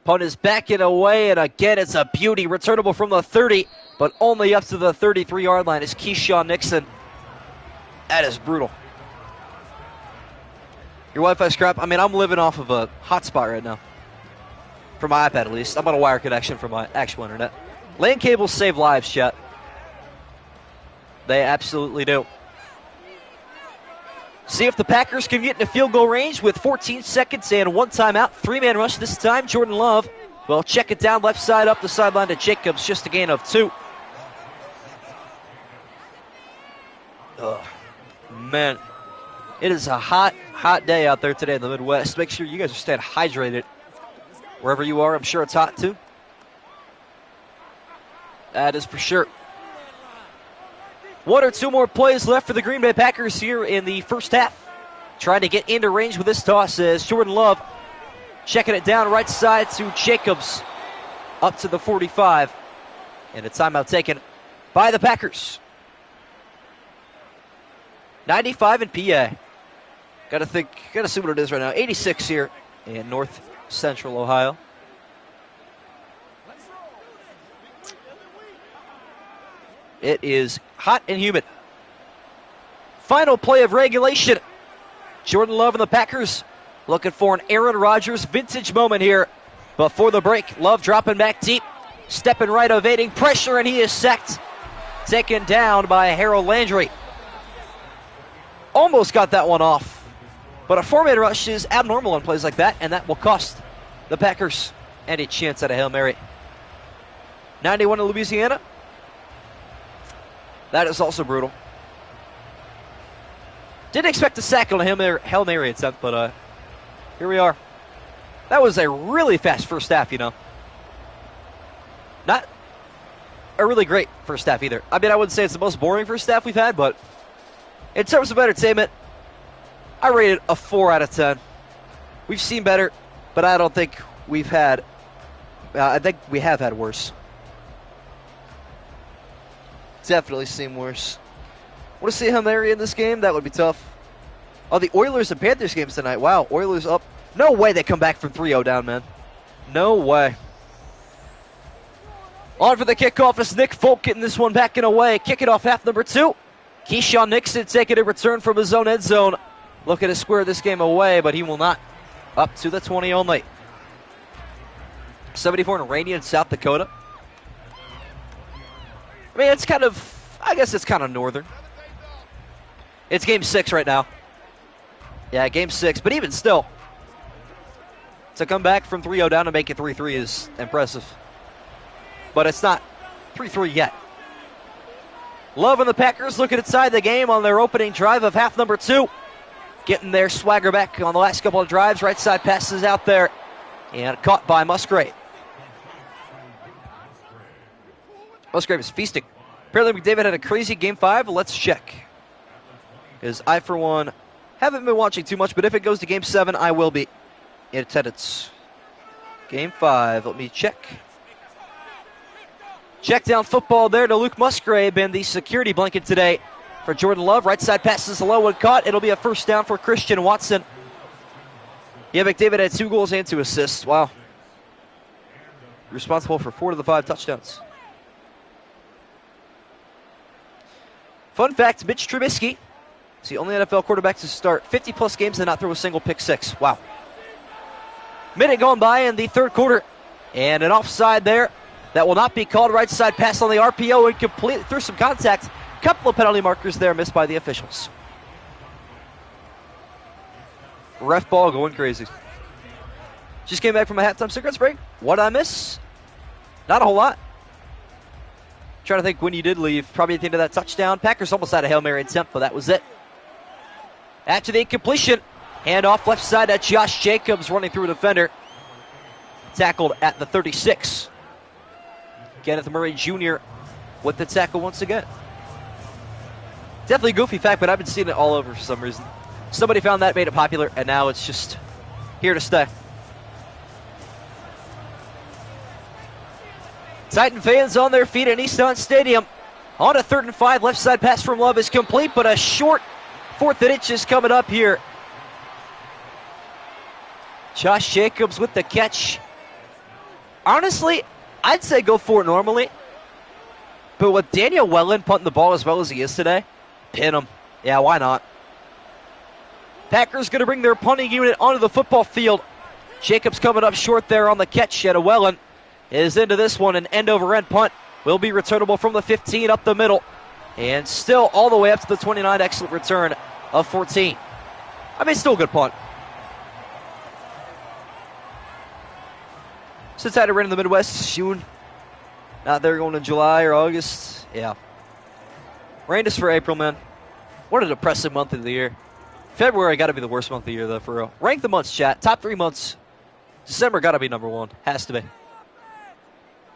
Punt is backing away, and again, it's a beauty. Returnable from the 30, but only up to the 33-yard line is Keyshawn Nixon. That is brutal. Your Wi-Fi's crap. I mean, I'm living off of a hotspot right now. For my iPad, at least. I'm on a wire connection for my actual internet. LAN cables save lives, chat. They absolutely do. See if the Packers can get into field goal range with 14 seconds and 1 timeout. 3-man rush this time. Jordan Love will check it down left side up the sideline to Jacobs. Just a gain of 2. Man, it is a hot day out there today in the Midwest. Make sure you guys are staying hydrated wherever you are. I'm sure it's hot too. That is for sure. 1 or 2 more plays left for the Green Bay Packers here in the first half. Trying to get into range with this toss is Jordan Love. Checking it down right side to Jacobs. Up to the 45. And a timeout taken by the Packers. 95 in PA. Gotta see what it is right now. 86 here in north central Ohio. It is hot and humid. Final play of regulation. Jordan Love and the Packers looking for an Aaron Rodgers vintage moment here before the break. Love dropping back deep, stepping right, evading pressure, and he is sacked. Taken down by Harold Landry. Almost got that one off. But a 4-man rush is abnormal on plays like that, and that will cost the Packers any chance at a Hail Mary. 91 to Louisiana. That is also brutal. Didn't expect a sack on a Hail Mary attempt, but here we are. That was a really fast first half, you know. Not a really great first half either. I mean, I wouldn't say it's the most boring first half we've had, but in terms of entertainment, I rated a 4 out of 10. We've seen better, but I don't think we've had. I think we have had worse. Definitely seen worse. Want to see Hail Mary in this game? That would be tough. Oh, the Oilers and Panthers games tonight. Wow, Oilers up. No way they come back from 3-0 down, man. No way. On for the kickoff is Nick Folk getting this one back and away. Kick it off half number 2. Keyshawn Nixon taking a return from his own end zone. Looking to square this game away, but he will not. Up to the 20 only. 74 and rainy in South Dakota. I mean, it's kind of, I guess it's kind of northern. It's game 6 right now. Yeah, game 6, but even still, to come back from 3-0 down and make it 3-3 is impressive. But it's not 3-3 yet. Love and the Packers looking inside the game on their opening drive of half number 2. Getting their swagger back on the last couple of drives. Right side passes out there. And caught by Musgrave. Musgrave is feasting. Apparently McDavid had a crazy game 5. Let's check. Because I, for one, haven't been watching too much. But if it goes to game 7, I will be in attendance. Game 5. Let me check. Check down football there to Luke Musgrave and the security blanket today for Jordan Love. Right side passes low and caught. It'll be a first down for Christian Watson. Yeah, McDavid had 2 goals and 2 assists. Wow. Responsible for 4 of the 5 touchdowns. Fun fact, Mitch Trubisky is the only NFL quarterback to start 50-plus games and not throw a single pick 6. Wow. Minute gone by in the third quarter. And an offside there. That will not be called. Right side pass on the RPO incomplete through some contact. Couple of penalty markers there missed by the officials. Ref ball going crazy. Just came back from a halftime cigarettes break. What did I miss? Not a whole lot. Trying to think when you did leave. Probably at the end of that touchdown. Packers almost had a Hail Mary attempt, but that was it. After the incompletion, handoff left side at Josh Jacobs running through a defender. Tackled at the 36. Kenneth Murray Jr. with the tackle once again. Definitely a goofy fact, but I've been seeing it all over for some reason. Somebody found that, made it popular, and now it's just here to stay. Titan fans on their feet at Nissan Stadium. On a 3rd and 5, left side pass from Love is complete, but a short 4th and inches coming up here. Josh Jacobs with the catch. Honestly, I'd say go for it normally. But with Daniel Wellen punting the ball as well as he is today, pin him. Yeah, why not? Packers going to bring their punting unit onto the football field. Jacobs coming up short there on the catch. And Wellen is into this one. An end-over-end punt will be returnable from the 15 up the middle. And still all the way up to the 29. Excellent return of 14. I mean, still a good punt. Since I had to run in the Midwest, June. Not there going in July or August. Yeah. Rain is for April, man. What a depressing month of the year. February got to be the worst month of the year, though, for real. Rank the months, chat. Top 3 months. December got to be number 1. Has to be.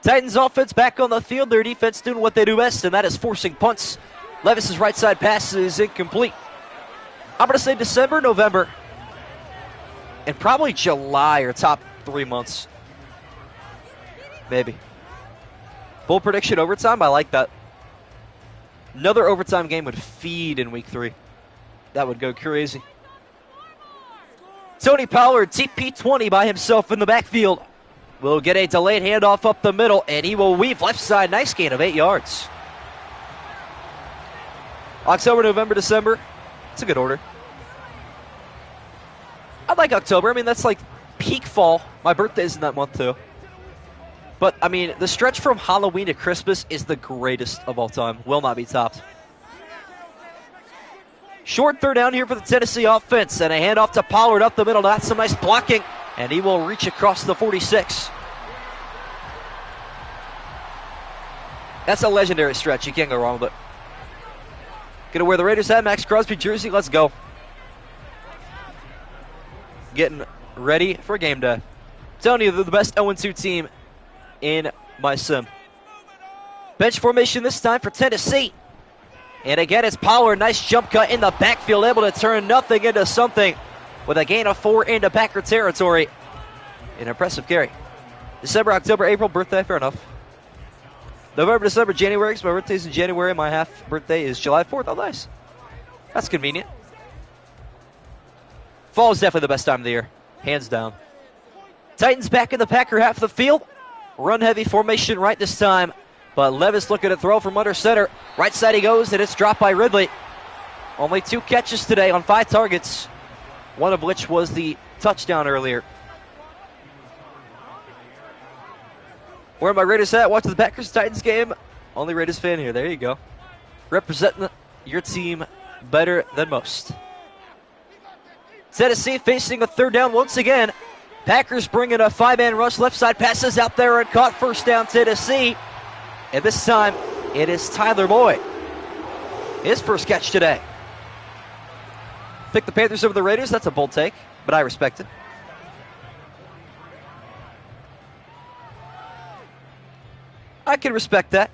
Titans offense back on the field. Their defense doing what they do best, and that is forcing punts. Levis's right side pass is incomplete. I'm going to say December, November, and probably July are top 3 months. Maybe. Full prediction overtime. I like that. Another overtime game would feed in week 3. That would go crazy. Tony Pollard, TP20 by himself in the backfield. Will get a delayed handoff up the middle, and he will weave left side. Nice gain of 8 yards. October, November, December. It's a good order. I like October. I mean, that's like peak fall. My birthday's in that month, too. But, I mean, the stretch from Halloween to Christmas is the greatest of all time. Will not be topped. Short 3rd down here for the Tennessee offense. And a handoff to Pollard up the middle. That's some nice blocking. And he will reach across the 46. That's a legendary stretch. You can't go wrong with it. Gonna wear the Raiders hat, Max Crosby jersey. Let's go. Getting ready for game day. I'm telling you, they're the best 0-2 team in my sim. Bench formation this time for Tennessee. And again, it's Pollard. Nice jump cut in the backfield, able to turn nothing into something with a gain of 4 into Packer territory. An impressive carry. December, October, April, birthday, fair enough. November, December, January, because my birthday's in January. My half birthday is July 4th. Oh, nice. That's convenient. Fall is definitely the best time of the year, hands down. Titans back in the Packer half of the field. Run-heavy formation right this time. But Levis looking to throw from under center. Right side he goes, and it's dropped by Ridley. Only 2 catches today on 5 targets, one of which was the touchdown earlier. Where are my Raiders at? Watching the Packers-Titans game. Only Raiders fan here. There you go. Representing your team better than most. Tennessee facing a 3rd down once again. Packers bringing a 5-man rush. Left side passes out there and caught. First down Tennessee. And this time it is Tyler Boyd. His first catch today. Pick the Panthers over the Raiders. That's a bold take, but I respect it. I can respect that.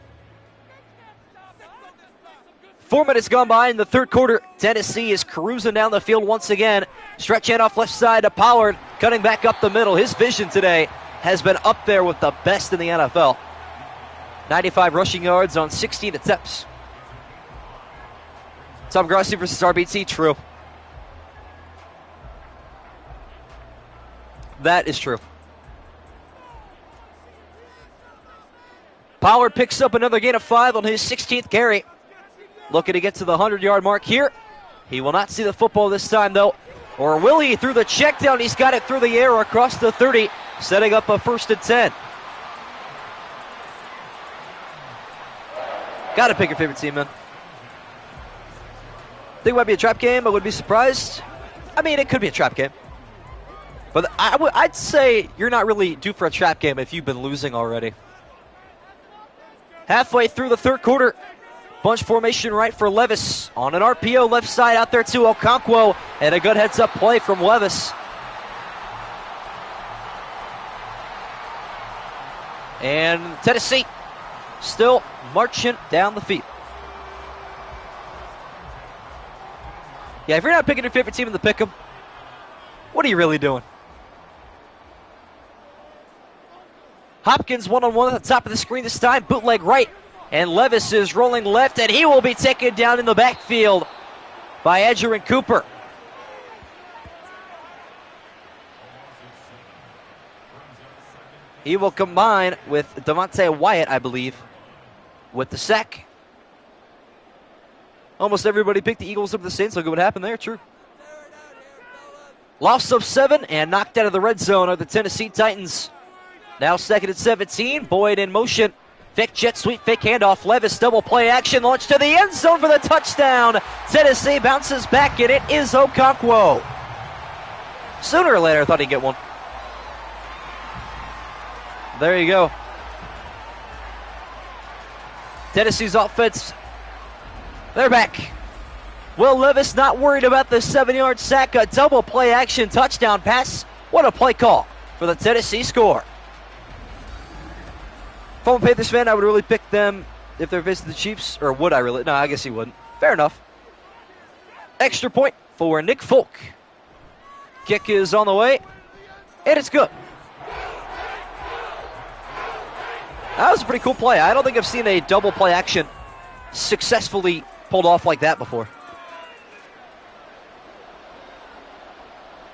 4 minutes gone by in the 3rd quarter. Tennessee is cruising down the field once again. Stretch handoff left side to Pollard, cutting back up the middle. His vision today has been up there with the best in the NFL. 95 rushing yards on 16 attempts. Tom Grossi versus RBT, true. That is true. Pollard picks up another gain of 5 on his 16th carry. Looking to get to the 100-yard mark here. He will not see the football this time, though. Or will he? Through the check down, he's got it through the air across the 30, setting up a 1st and 10. Got to pick your favorite team, man. Think it might be a trap game. I would be surprised. I mean, it could be a trap game. But I'd say you're not really due for a trap game if you've been losing already. Halfway through the 3rd quarter. Bunch formation right for Levis. On an RPO left side out there to Okonkwo. And a good heads-up play from Levis. And Tennessee still marching down the field. Yeah, if you're not picking your favorite team in the pick'em, what are you really doing? Hopkins one-on-one at the top of the screen this time. Bootleg right. And Levis is rolling left, and he will be taken down in the backfield by Edgerrin Cooper. He will combine with Devontae Wyatt, I believe, with the sack. Almost everybody picked the Eagles over the Saints. Look at what happened there. True. Loss of 7 and knocked out of the red zone are the Tennessee Titans. Now 2nd and 17. Boyd in motion. Fake jet sweep, fake handoff. Levis double play action. Launch to the end zone for the touchdown. Tennessee bounces back, and it is Okonkwo. Sooner or later, I thought he'd get one. There you go. Tennessee's offense, they're back. Will Levis not worried about the 7-yard sack. A double play action touchdown pass. What a play call for the Tennessee score. If I'm a Panthers fan, I would really pick them if they're facing the Chiefs. Or would I really? No, I guess he wouldn't. Fair enough. Extra point for Nick Folk. Kick is on the way, and it's good. That was a pretty cool play. I don't think I've seen a double play action successfully pulled off like that before.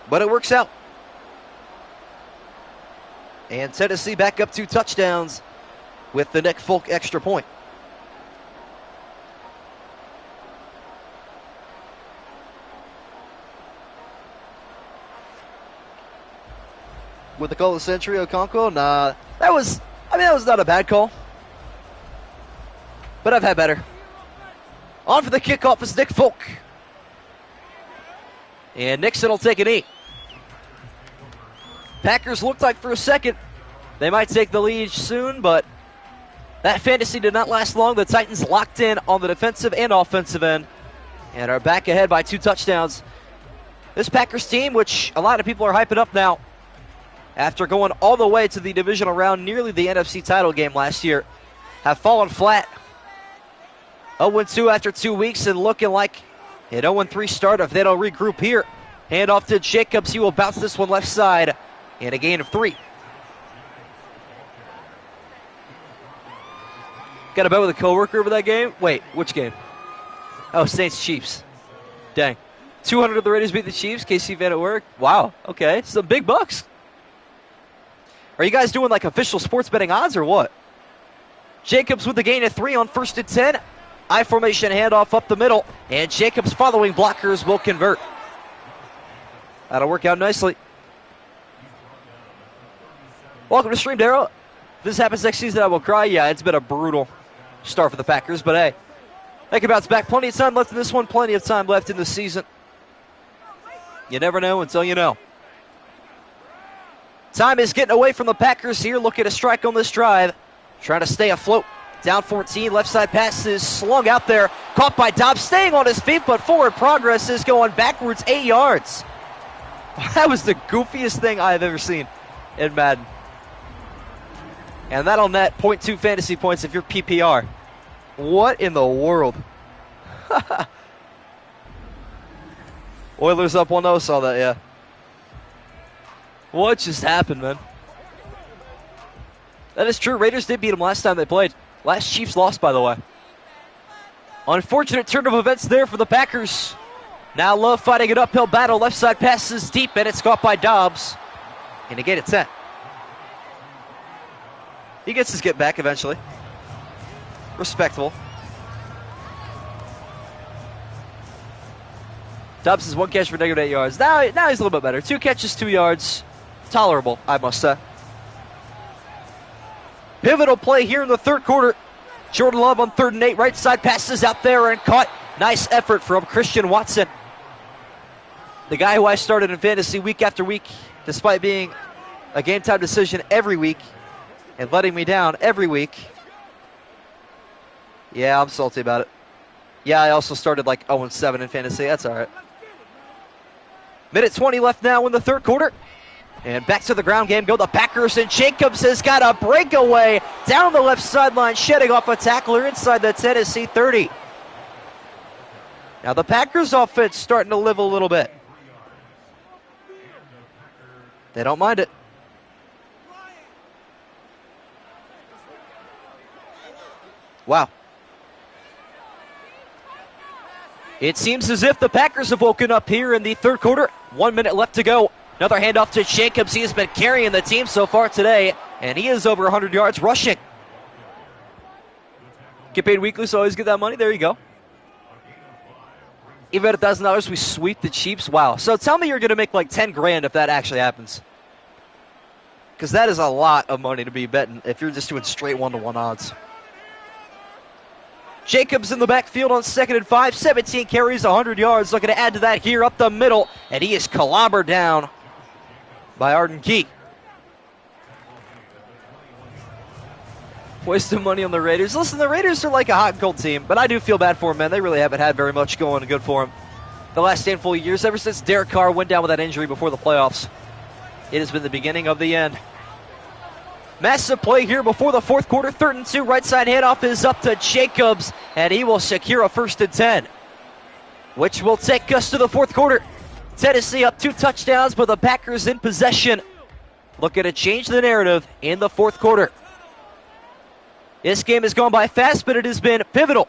But it works out. And Tennessee back up 2 touchdowns with the Nick Folk extra point. With the call of the century, Okonkwo? Nah, that was not a bad call. But I've had better. On for the kickoff is Nick Folk. And Nixon will take a knee. Packers looked like for a second they might take the lead soon, but that fantasy did not last long. The Titans locked in on the defensive and offensive end and are back ahead by 2 touchdowns. This Packers team, which a lot of people are hyping up now, after going all the way to the divisional round, nearly the NFC title game last year, have fallen flat. 0-2 after 2 weeks and looking like an 0-3 start if they don't regroup here. Hand off to Jacobs. He will bounce this one left side and a gain of 3. Got a bet with a coworker over that game? Wait, which game? Oh, Saints Chiefs. Dang. 200 of the Raiders beat the Chiefs. KC fan at work. Wow. Okay. Some big bucks. Are you guys doing like official sports betting odds or what? Jacobs with the gain of 3 on 1st and 10. I formation handoff up the middle. And Jacobs following blockers will convert. That'll work out nicely. Welcome to Stream, Darrow. If this happens next season, I will cry. Yeah, it's been a brutal start for the Packers, but hey, they can bounce back. Plenty of time left in this one, plenty of time left in the season. You never know until you know. Time is getting away from the Packers here. Looking to strike on this drive. Trying to stay afloat. Down 14, left side pass is slung out there. Caught by Dobbs, staying on his feet, but forward progress is going backwards 8 yards. That was the goofiest thing I've ever seen in Madden. And that'll net 0.2 fantasy points if you're PPR. What in the world? Oilers up 1-0, saw that, yeah. What just happened, man? That is true. Raiders did beat them last time they played. Last Chiefs lost, by the way. Unfortunate turn of events there for the Packers. Now Love fighting an uphill battle. Left side passes deep, and it's caught by Dobbs. And a gain of 10. He gets his get back eventually. Respectable. Dobbs is 1 catch for -8 yards. Now he's a little bit better. 2 catches, 2 yards. Tolerable, I must say. Pivotal play here in the 3rd quarter. Jordan Love on 3rd and 8. Right side passes out there and caught. Nice effort from Christian Watson. The guy who I started in fantasy week after week, despite being a game time decision every week and letting me down every week. Yeah, I'm salty about it. Yeah, I also started like 0-7 in fantasy. That's all right. Minute 20 left now in the 3rd quarter. And back to the ground game go the Packers, and Jacobs has got a breakaway down the left sideline, shedding off a tackler inside the Tennessee 30. Now the Packers offense starting to live a little bit. They don't mind it. Wow. It seems as if the Packers have woken up here in the 3rd quarter. 1 minute left to go. Another handoff to Jacobs. He has been carrying the team so far today, and he is over 100 yards rushing. Get paid weekly, so always get that money. There you go. Even at $1,000, we sweep the Chiefs. Wow. So tell me you're going to make like 10 grand if that actually happens. Because that is a lot of money to be betting if you're just doing straight 1-to-1 odds. Jacobs in the backfield on 2nd and 5. 17 carries, 100 yards. Looking to add to that here up the middle. And he is clobbered down by Arden Key. Wasting money on the Raiders. Listen, the Raiders are like a hot and cold team, but I do feel bad for them, man. They really haven't had very much going good for them the last handful of years, ever since Derek Carr went down with that injury before the playoffs. It has been the beginning of the end. Massive play here before the 4th quarter. 3rd and 2. Right side handoff is up to Jacobs, and he will secure a 1st and 10, which will take us to the 4th quarter. Tennessee up 2 touchdowns, but the Packers in possession. Looking to change the narrative in the 4th quarter. This game has gone by fast, but it has been pivotal.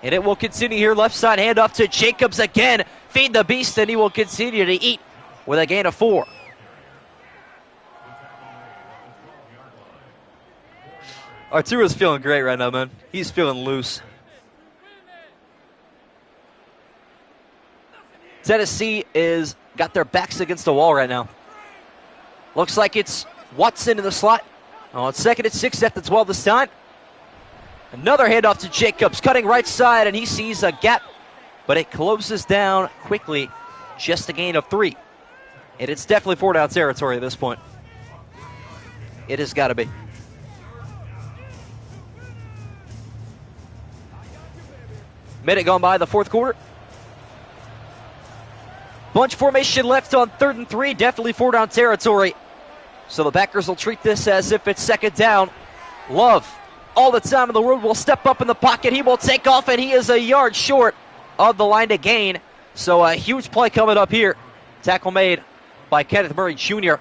And it will continue here. Left side handoff to Jacobs again. Feed the beast, and he will continue to eat with a gain of 4. Arturo's feeling great right now, man. He's feeling loose. Tennessee is got their backs against the wall right now. Looks like it's Watson in the slot. On 2nd and 6 at the 12 this time. Another handoff to Jacobs, cutting right side, and he sees a gap, but it closes down quickly. Just a gain of 3. And it's definitely 4-down territory at this point. It has got to be. Minute gone by the 4th quarter. Bunch formation left on 3rd and 3. Definitely 4-down territory. So the Packers will treat this as if it's 2nd down. Love all the time in the world, will step up in the pocket. He will take off, and he is a yard short of the line to gain. So a huge play coming up here. Tackle made by Kenneth Murray Jr.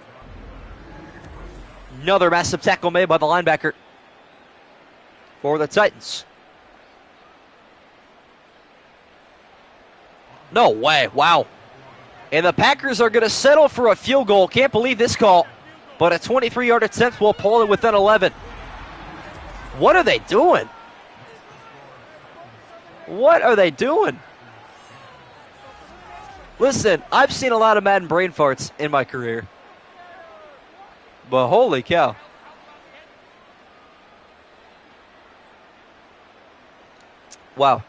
Another massive tackle made by the linebacker for the Titans. No way. Wow. And the Packers are going to settle for a field goal. Can't believe this call. But a 23-yard attempt will pull it within 11. What are they doing? What are they doing? Listen, I've seen a lot of Madden brain farts in my career. But holy cow. Wow.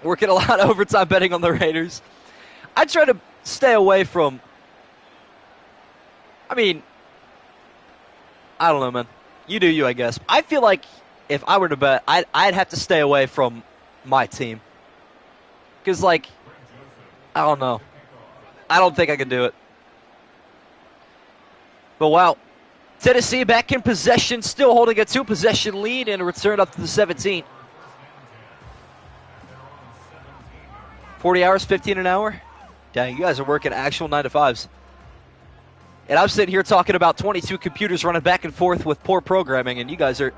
Working a lot of overtime betting on the Raiders. I try to stay away from... I mean, I don't know, man. You do you, I guess. I feel like if I were to bet, I'd have to stay away from my team. Because, like, I don't know. I don't think I can do it. But, wow. Tennessee back in possession, still holding a 2-possession lead and a return up to the 17. 40 hours, 15 an hour? Dang, you guys are working actual 9-to-5s. And I'm sitting here talking about 22 computers running back and forth with poor programming, and you guys are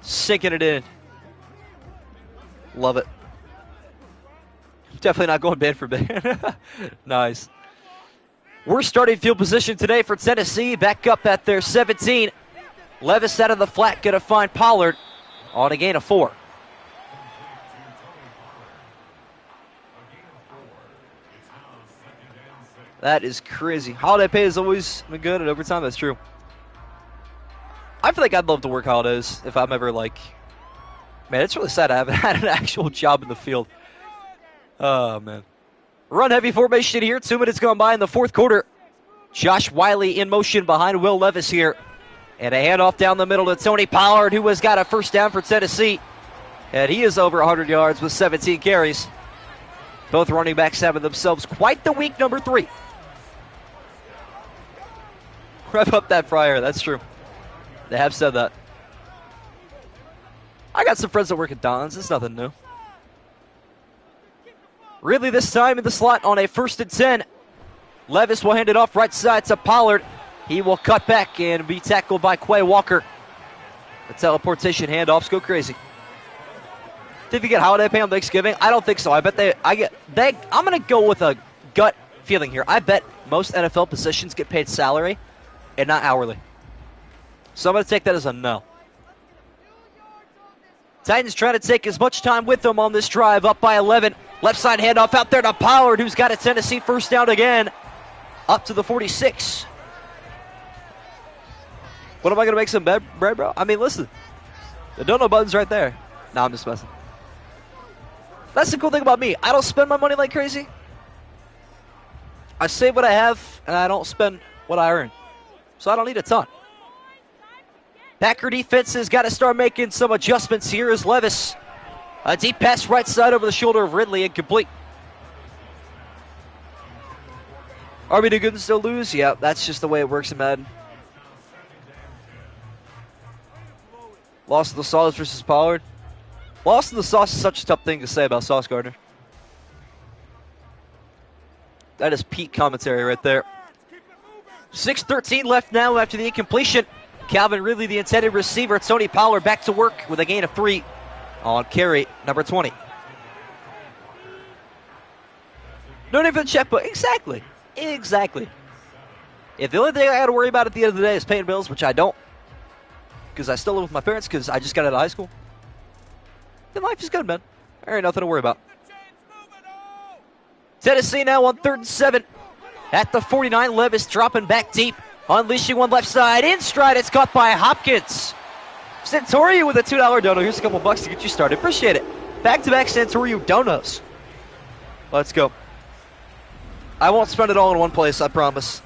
sinking it in. Love it. Definitely not going bad for bad. Nice. We're starting field position today for Tennessee. Back up at their 17. Levis out of the flat, going to find Pollard on a gain of 4. That is crazy. Holiday pay has always been good at overtime. That's true. I feel like I'd love to work holidays if I'm ever like... Man, it's really sad I haven't had an actual job in the field. Oh, man. Run heavy formation here. 2 minutes gone by in the fourth quarter. Josh Wiley in motion behind Will Levis here. And a handoff down the middle to Tony Pollard, who has got a first down for Tennessee. And he is over 100 yards with 17 carries. Both running backs having themselves quite the week, number 3. Rev up that fryer. That's true. They have said that. I got some friends that work at Don's. It's nothing new. Ridley this time in the slot on a 1st and 10. Levis will hand it off right side to Pollard. He will cut back and be tackled by Quay Walker. The teleportation handoffs go crazy. Did you get holiday pay on Thanksgiving? I don't think so. I bet I'm going to go with a gut feeling here. I bet most NFL positions get paid salary and not hourly. So I'm going to take that as a no. Titans trying to take as much time with them on this drive, up by 11. Left side handoff out there to Pollard, who's got a Tennessee first down again. Up to the 46. What am I going to make some bread, bro? I mean, listen. The dono button's right there. No, I'm just messing. That's the cool thing about me. I don't spend my money like crazy. I save what I have, and I don't spend what I earn. So I don't need a ton. Packer defense has got to start making some adjustments here as Levis. A deep pass right side over the shoulder of Ridley, incomplete. Are we too good to still lose? Yeah, that's just the way it works in Madden. Lost in the sauce versus Pollard. Lost in the sauce is such a tough thing to say about Sauce Gardner. That is peak commentary right there. 6:13 left now after the incompletion. Calvin Ridley, the intended receiver. Tony Pollard back to work with a gain of 3 on carry number 20. No need for the checkbook. Exactly. Exactly. If the only thing I got to worry about at the end of the day is paying bills, which I don't, because I still live with my parents because I just got out of high school, then life is good, man. There ain't nothing to worry about. Tennessee now on 3rd and 7. At the 49, Levis dropping back deep. Unleashing one left side. In stride, it's caught by Hopkins. Santorio with a $2 dono. Here's a couple bucks to get you started. Appreciate it. Back-to-back Santorio donos. Let's go. I won't spend it all in one place, I promise.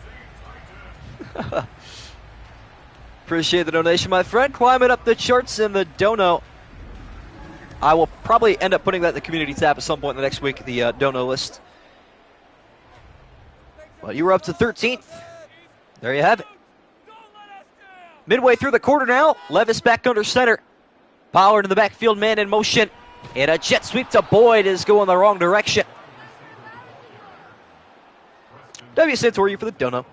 Appreciate the donation, my friend. Climbing up the charts in the dono. I will probably end up putting that in the community tab at some point in the next week, the dono list. Well, you were up to 13th. There you have it. Midway through the quarter now, Levis back under center. Pollard in the backfield, man in motion. And a jet sweep to Boyd is going the wrong direction. W. Santori for the dono.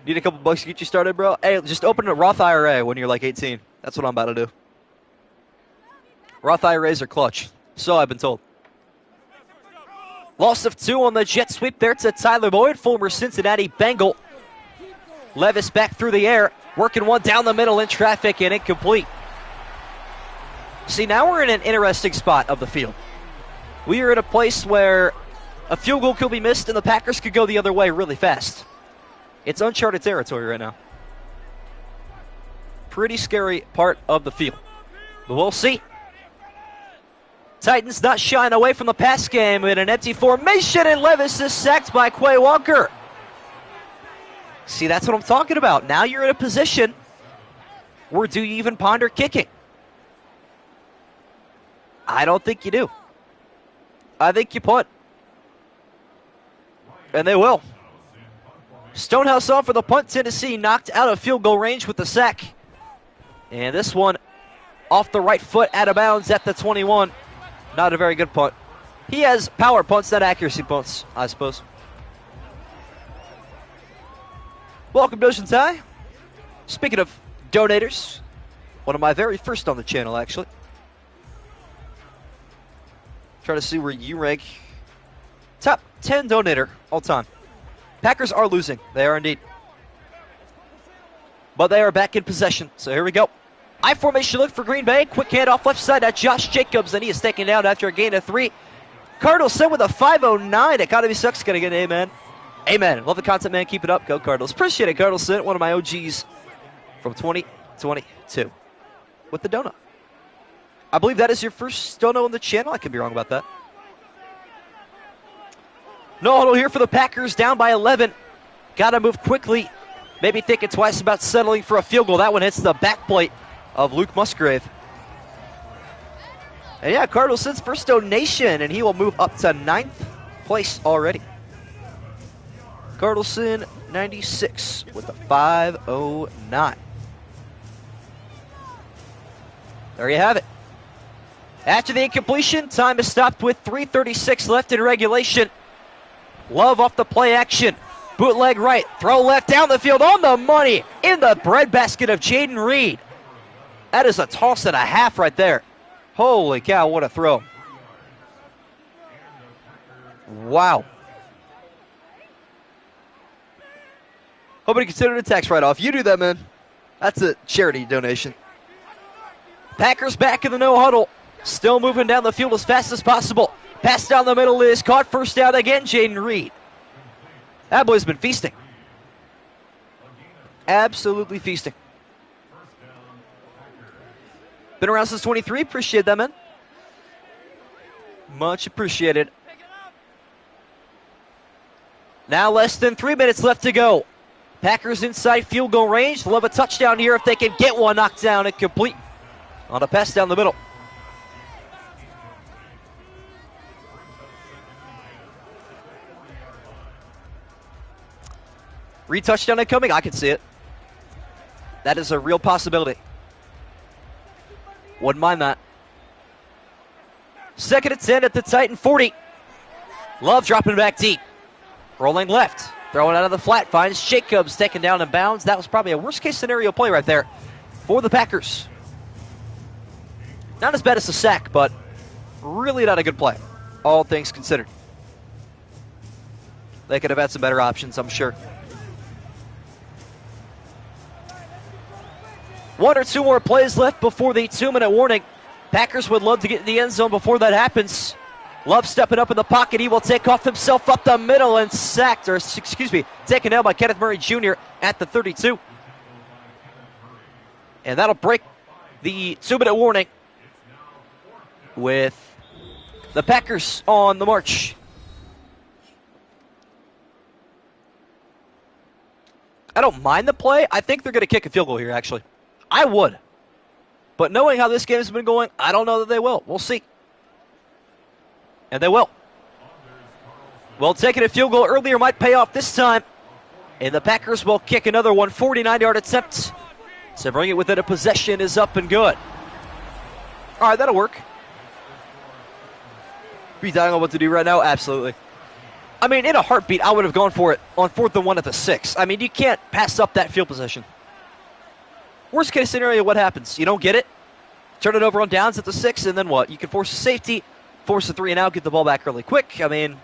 Need a couple bucks to get you started, bro? Hey, just open a Roth IRA when you're like 18. That's what I'm about to do. Roth IRAs are clutch. So I've been told. Loss of 2 on the jet sweep there to Tyler Boyd, former Cincinnati Bengal. Levis back through the air, working one down the middle in traffic and incomplete. See, now we're in an interesting spot of the field. We are in a place where a field goal could be missed and the Packers could go the other way really fast. It's uncharted territory right now. Pretty scary part of the field. But we'll see. Titans not shying away from the pass game in an empty formation, and Levis is sacked by Quay Walker. See, that's what I'm talking about. Now you're in a position where do you even ponder kicking? I don't think you do. I think you punt. And they will. Stonehouse off for the punt. Tennessee knocked out of field goal range with the sack. And this one off the right foot, out of bounds at the 21. Not a very good punt. He has power punts, not accuracy punts, I suppose. Welcome to Ocean Tie. Speaking of donators, one of my very first on the channel, actually. Try to see where you rank. Top 10 donator all time. Packers are losing. They are indeed. But they are back in possession. So here we go. I formation look for Green Bay. Quick handoff left side at Josh Jacobs, and he is taken down after a gain of 3. Cardinals sent with a 509. Economy Sucks. Gonna get an amen. Amen. Love the content, man. Keep it up. Go Cardinals. Appreciate it, Cardinals. Sent one of my OGs from 2022 with the donut. I believe that is your first dono on the channel. I could be wrong about that. No huddle here for the Packers, down by 11. Got to move quickly. Maybe thinking twice about settling for a field goal. That one hits the backplate of Luke Musgrave. And yeah, Cardinals sends first donation, and he will move up to 9th place already. Cardinalson 96 with a 509. There you have it. After the incompletion, time is stopped with 3:36 left in regulation. Love off the play action. Bootleg right, throw left down the field on the money in the breadbasket of Jaden Reed. That is a toss and a half right there. Holy cow, what a throw. Wow. Hoping to consider it a tax write-off. You do that, man. That's a charity donation. Packers back in the no huddle. Still moving down the field as fast as possible. Pass down the middle is caught. First down again, Jaden Reed. That boy's been feasting. Absolutely feasting. Been around since 23. Appreciate that, man. Much appreciated. Now less than 3 minutes left to go. Packers inside field goal range. Love a touchdown here if they can get one knocked down and complete on a pass down the middle. Reed touchdown incoming. I can see it. That is a real possibility. Wouldn't mind that. 2nd and 10 at the Titan 40. Love dropping back deep. Rolling left. Throwing out of the flat. Finds Jacobs taken down in bounds. That was probably a worst-case scenario play right there for the Packers. Not as bad as a sack, but really not a good play, all things considered. They could have had some better options, I'm sure. 1 or 2 more plays left before the 2-minute warning. Packers would love to get in the end zone before that happens. Love stepping up in the pocket. He will take off himself up the middle and sacked, or excuse me, taken down by Kenneth Murray Jr. at the 32. And that'll break the 2-minute warning with the Packers on the march. I don't mind the play. I think they're going to kick a field goal here, actually. I would. But knowing how this game has been going, I don't know that they will. We'll see. And they will. Well, taking a field goal earlier might pay off this time. And the Packers will kick another one, 49-yard attempt. To bring it within a possession is up and good. All right, that'll work. Be telling on what to do right now? Absolutely. I mean, in a heartbeat, I would have gone for it on 4th and 1 at the 6. I mean, you can't pass up that field position. Worst case scenario, what happens? You don't get it, turn it over on downs at the 6, and then what? You can force a safety, force a 3 and out, get the ball back really quick. I mean,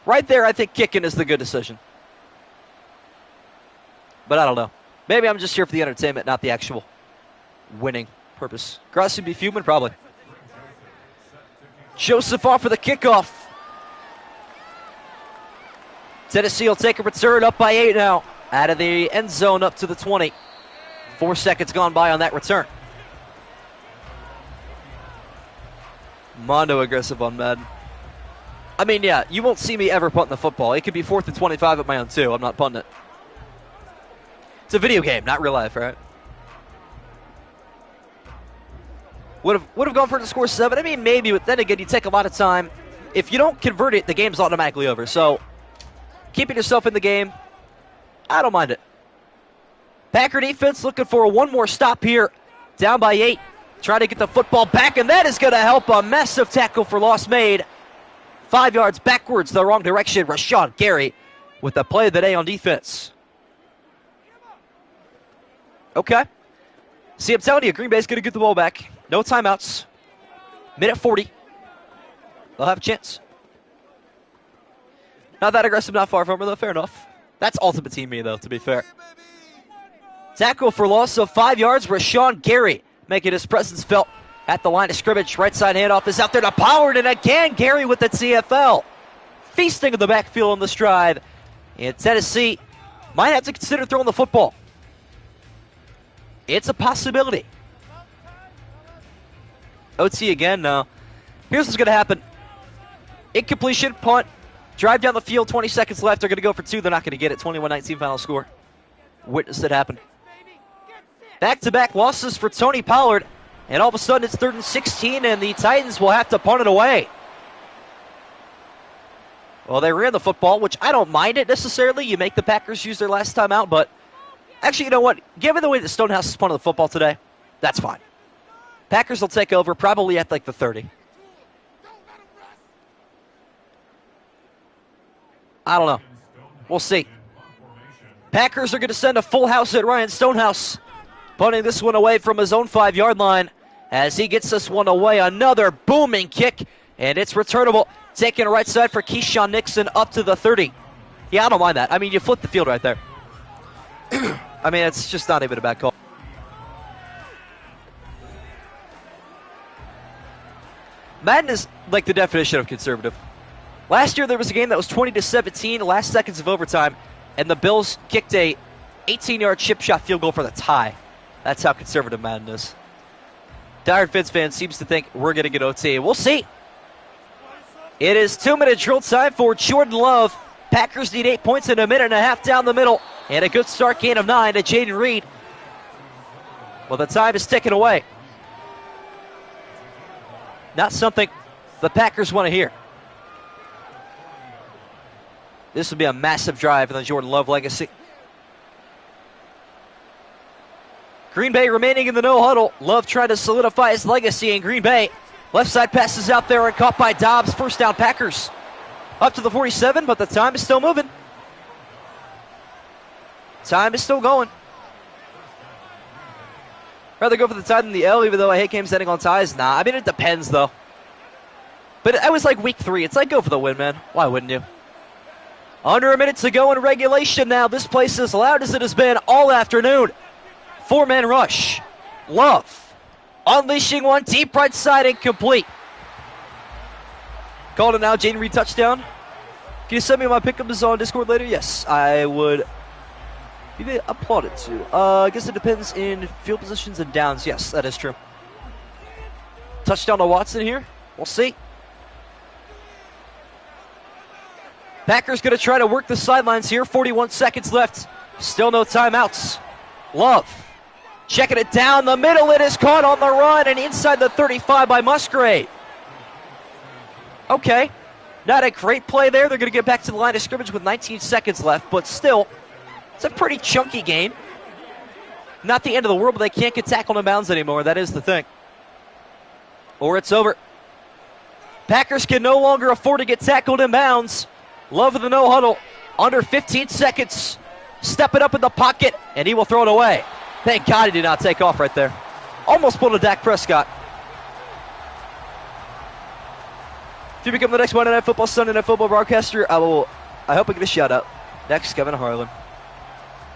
right there, I think kicking is the good decision. But I don't know. Maybe I'm just here for the entertainment, not the actual winning purpose. Grass would be fuming, probably. Joseph off for the kickoff. Tennessee will take a return, up by 8 now. Out of the end zone up to the 20. 4 seconds gone by on that return. Mondo aggressive on Madden. I mean, yeah, you won't see me ever punting the football. It could be 4th and 25 at my own, too. I'm not punting it. It's a video game, not real life, right? Would have gone for it to score 7. I mean, maybe, but then again, you take a lot of time. If you don't convert it, the game's automatically over. So, keeping yourself in the game, I don't mind it. Packer defense looking for one more stop here. Down by 8. Trying to get the football back, and that is going to help. A massive tackle for loss made. 5 yards backwards, the wrong direction. Rashawn Gary with the play of the day on defense. Okay. See, I'm telling you, Green Bay's going to get the ball back. No timeouts. Minute 40. They'll have a chance. Not that aggressive, not far from her, though. Fair enough. That's ultimate team me, though, to be fair. Tackle for loss of 5 yards. Rashawn Gary making his presence felt at the line of scrimmage. Right side handoff is out there to Pollard, and again, Gary with the TFL. Feasting in the backfield on this drive. And Tennessee might have to consider throwing the football. It's a possibility. OT again, no. Here's what's going to happen. Incompletion, punt, drive down the field, 20 seconds left. They're going to go for 2. They're not going to get it. 21-19 final score. Witnessed it happen. Back-to-back losses for Tony Pollard. And all of a sudden it's 3rd and 16, and the Titans will have to punt it away. Well, they ran the football, which I don't mind it necessarily. You make the Packers use their last time out, but actually, you know what? Given the way that Stonehouse is punting the football today, that's fine. Packers will take over probably at like the 30. I don't know. We'll see. Packers are going to send a full house at Ryan Stonehouse. Punting this one away from his own 5-yard line as he gets this one away. Another booming kick, and it's returnable. Taking a right side for Keyshawn Nixon up to the 30. Yeah, I don't mind that. I mean, you flip the field right there. I mean, it's just not even a bad call. Madden is like the definition of conservative. Last year there was a game that was 20-17, last seconds of overtime, and the Bills kicked a 18-yard chip shot field goal for the tie. That's how conservative Madden is. Diehard Fins fan seems to think we're going to get OT. We'll see. It is 2-minute drill time for Jordan Love. Packers need 8 points in a minute and a half down the middle. And a good start gain of 9 to Jaden Reed. Well, the time is ticking away. Not something the Packers want to hear. This would be a massive drive in the Jordan Love legacy. Green Bay remaining in the no huddle. Love trying to solidify his legacy in Green Bay. Left side passes out there and caught by Dobbs. First down Packers. Up to the 47, but the time is still moving. Time is still going. Rather go for the tie than the L, even though I hate games ending on ties. Nah, I mean, it depends, though. But it was like week 3. It's like, go for the win, man. Why wouldn't you? Under a minute to go in regulation now. This place is loud as it has been all afternoon. 4-man rush. Love. Unleashing one deep right side, incomplete. Called it now, Jaden Reed touchdown. Can you send me my pickups on Discord later? Yes, I would be applauded to. I guess it depends in field positions and downs. Yes, that is true. Touchdown to Watson here. We'll see. Packers going to try to work the sidelines here. 41 seconds left. Still no timeouts. Love. Checking it down the middle. It is caught on the run and inside the 35 by Musgrave. Okay. Not a great play there. They're going to get back to the line of scrimmage with 19 seconds left, but still, it's a pretty chunky game. Not the end of the world, but they can't get tackled in bounds anymore. That is the thing. Or it's over. Packers can no longer afford to get tackled in bounds. Love of the no huddle. Under 15 seconds. Stepping up in the pocket, and he will throw it away. Thank God he did not take off right there. Almost pulled a Dak Prescott. If you become the next Monday Night Football, Sunday Night Football broadcaster, I hope I get a shout out. Next, Kevin Harlan.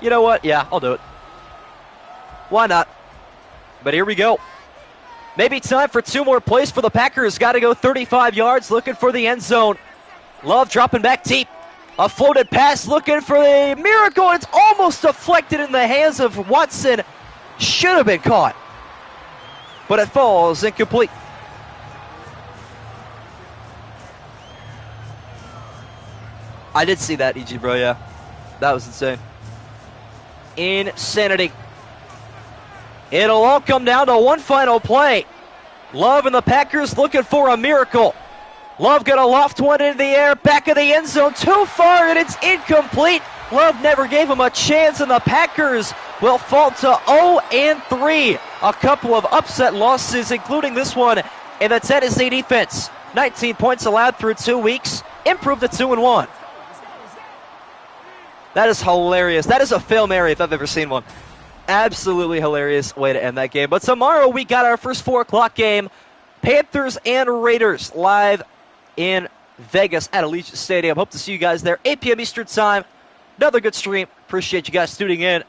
You know what? Yeah, I'll do it. Why not? But here we go. Maybe time for 2 more plays for the Packers. Got to go 35 yards, looking for the end zone. Love dropping back deep. A floated pass, looking for the miracle. It's almost deflected in the hands of Watson. Should have been caught. But it falls incomplete. I did see that, EG bro, yeah. That was insane. Insanity. It'll all come down to one final play. Love and the Packers looking for a miracle. Love gonna loft one into the air, back of the end zone, too far, and it's incomplete. Love never gave him a chance, and the Packers will fall to 0-3. A couple of upset losses, including this one in the Tennessee defense. 19 points allowed through 2 weeks, improved to 2-1. That is hilarious. That is a Fail Mary if I've ever seen one. Absolutely hilarious way to end that game. But tomorrow we got our first 4 o'clock game. Panthers and Raiders live in Vegas at Allegiant Stadium. Hope to see you guys there. 8 p.m. Eastern Time. Another good stream. Appreciate you guys tuning in.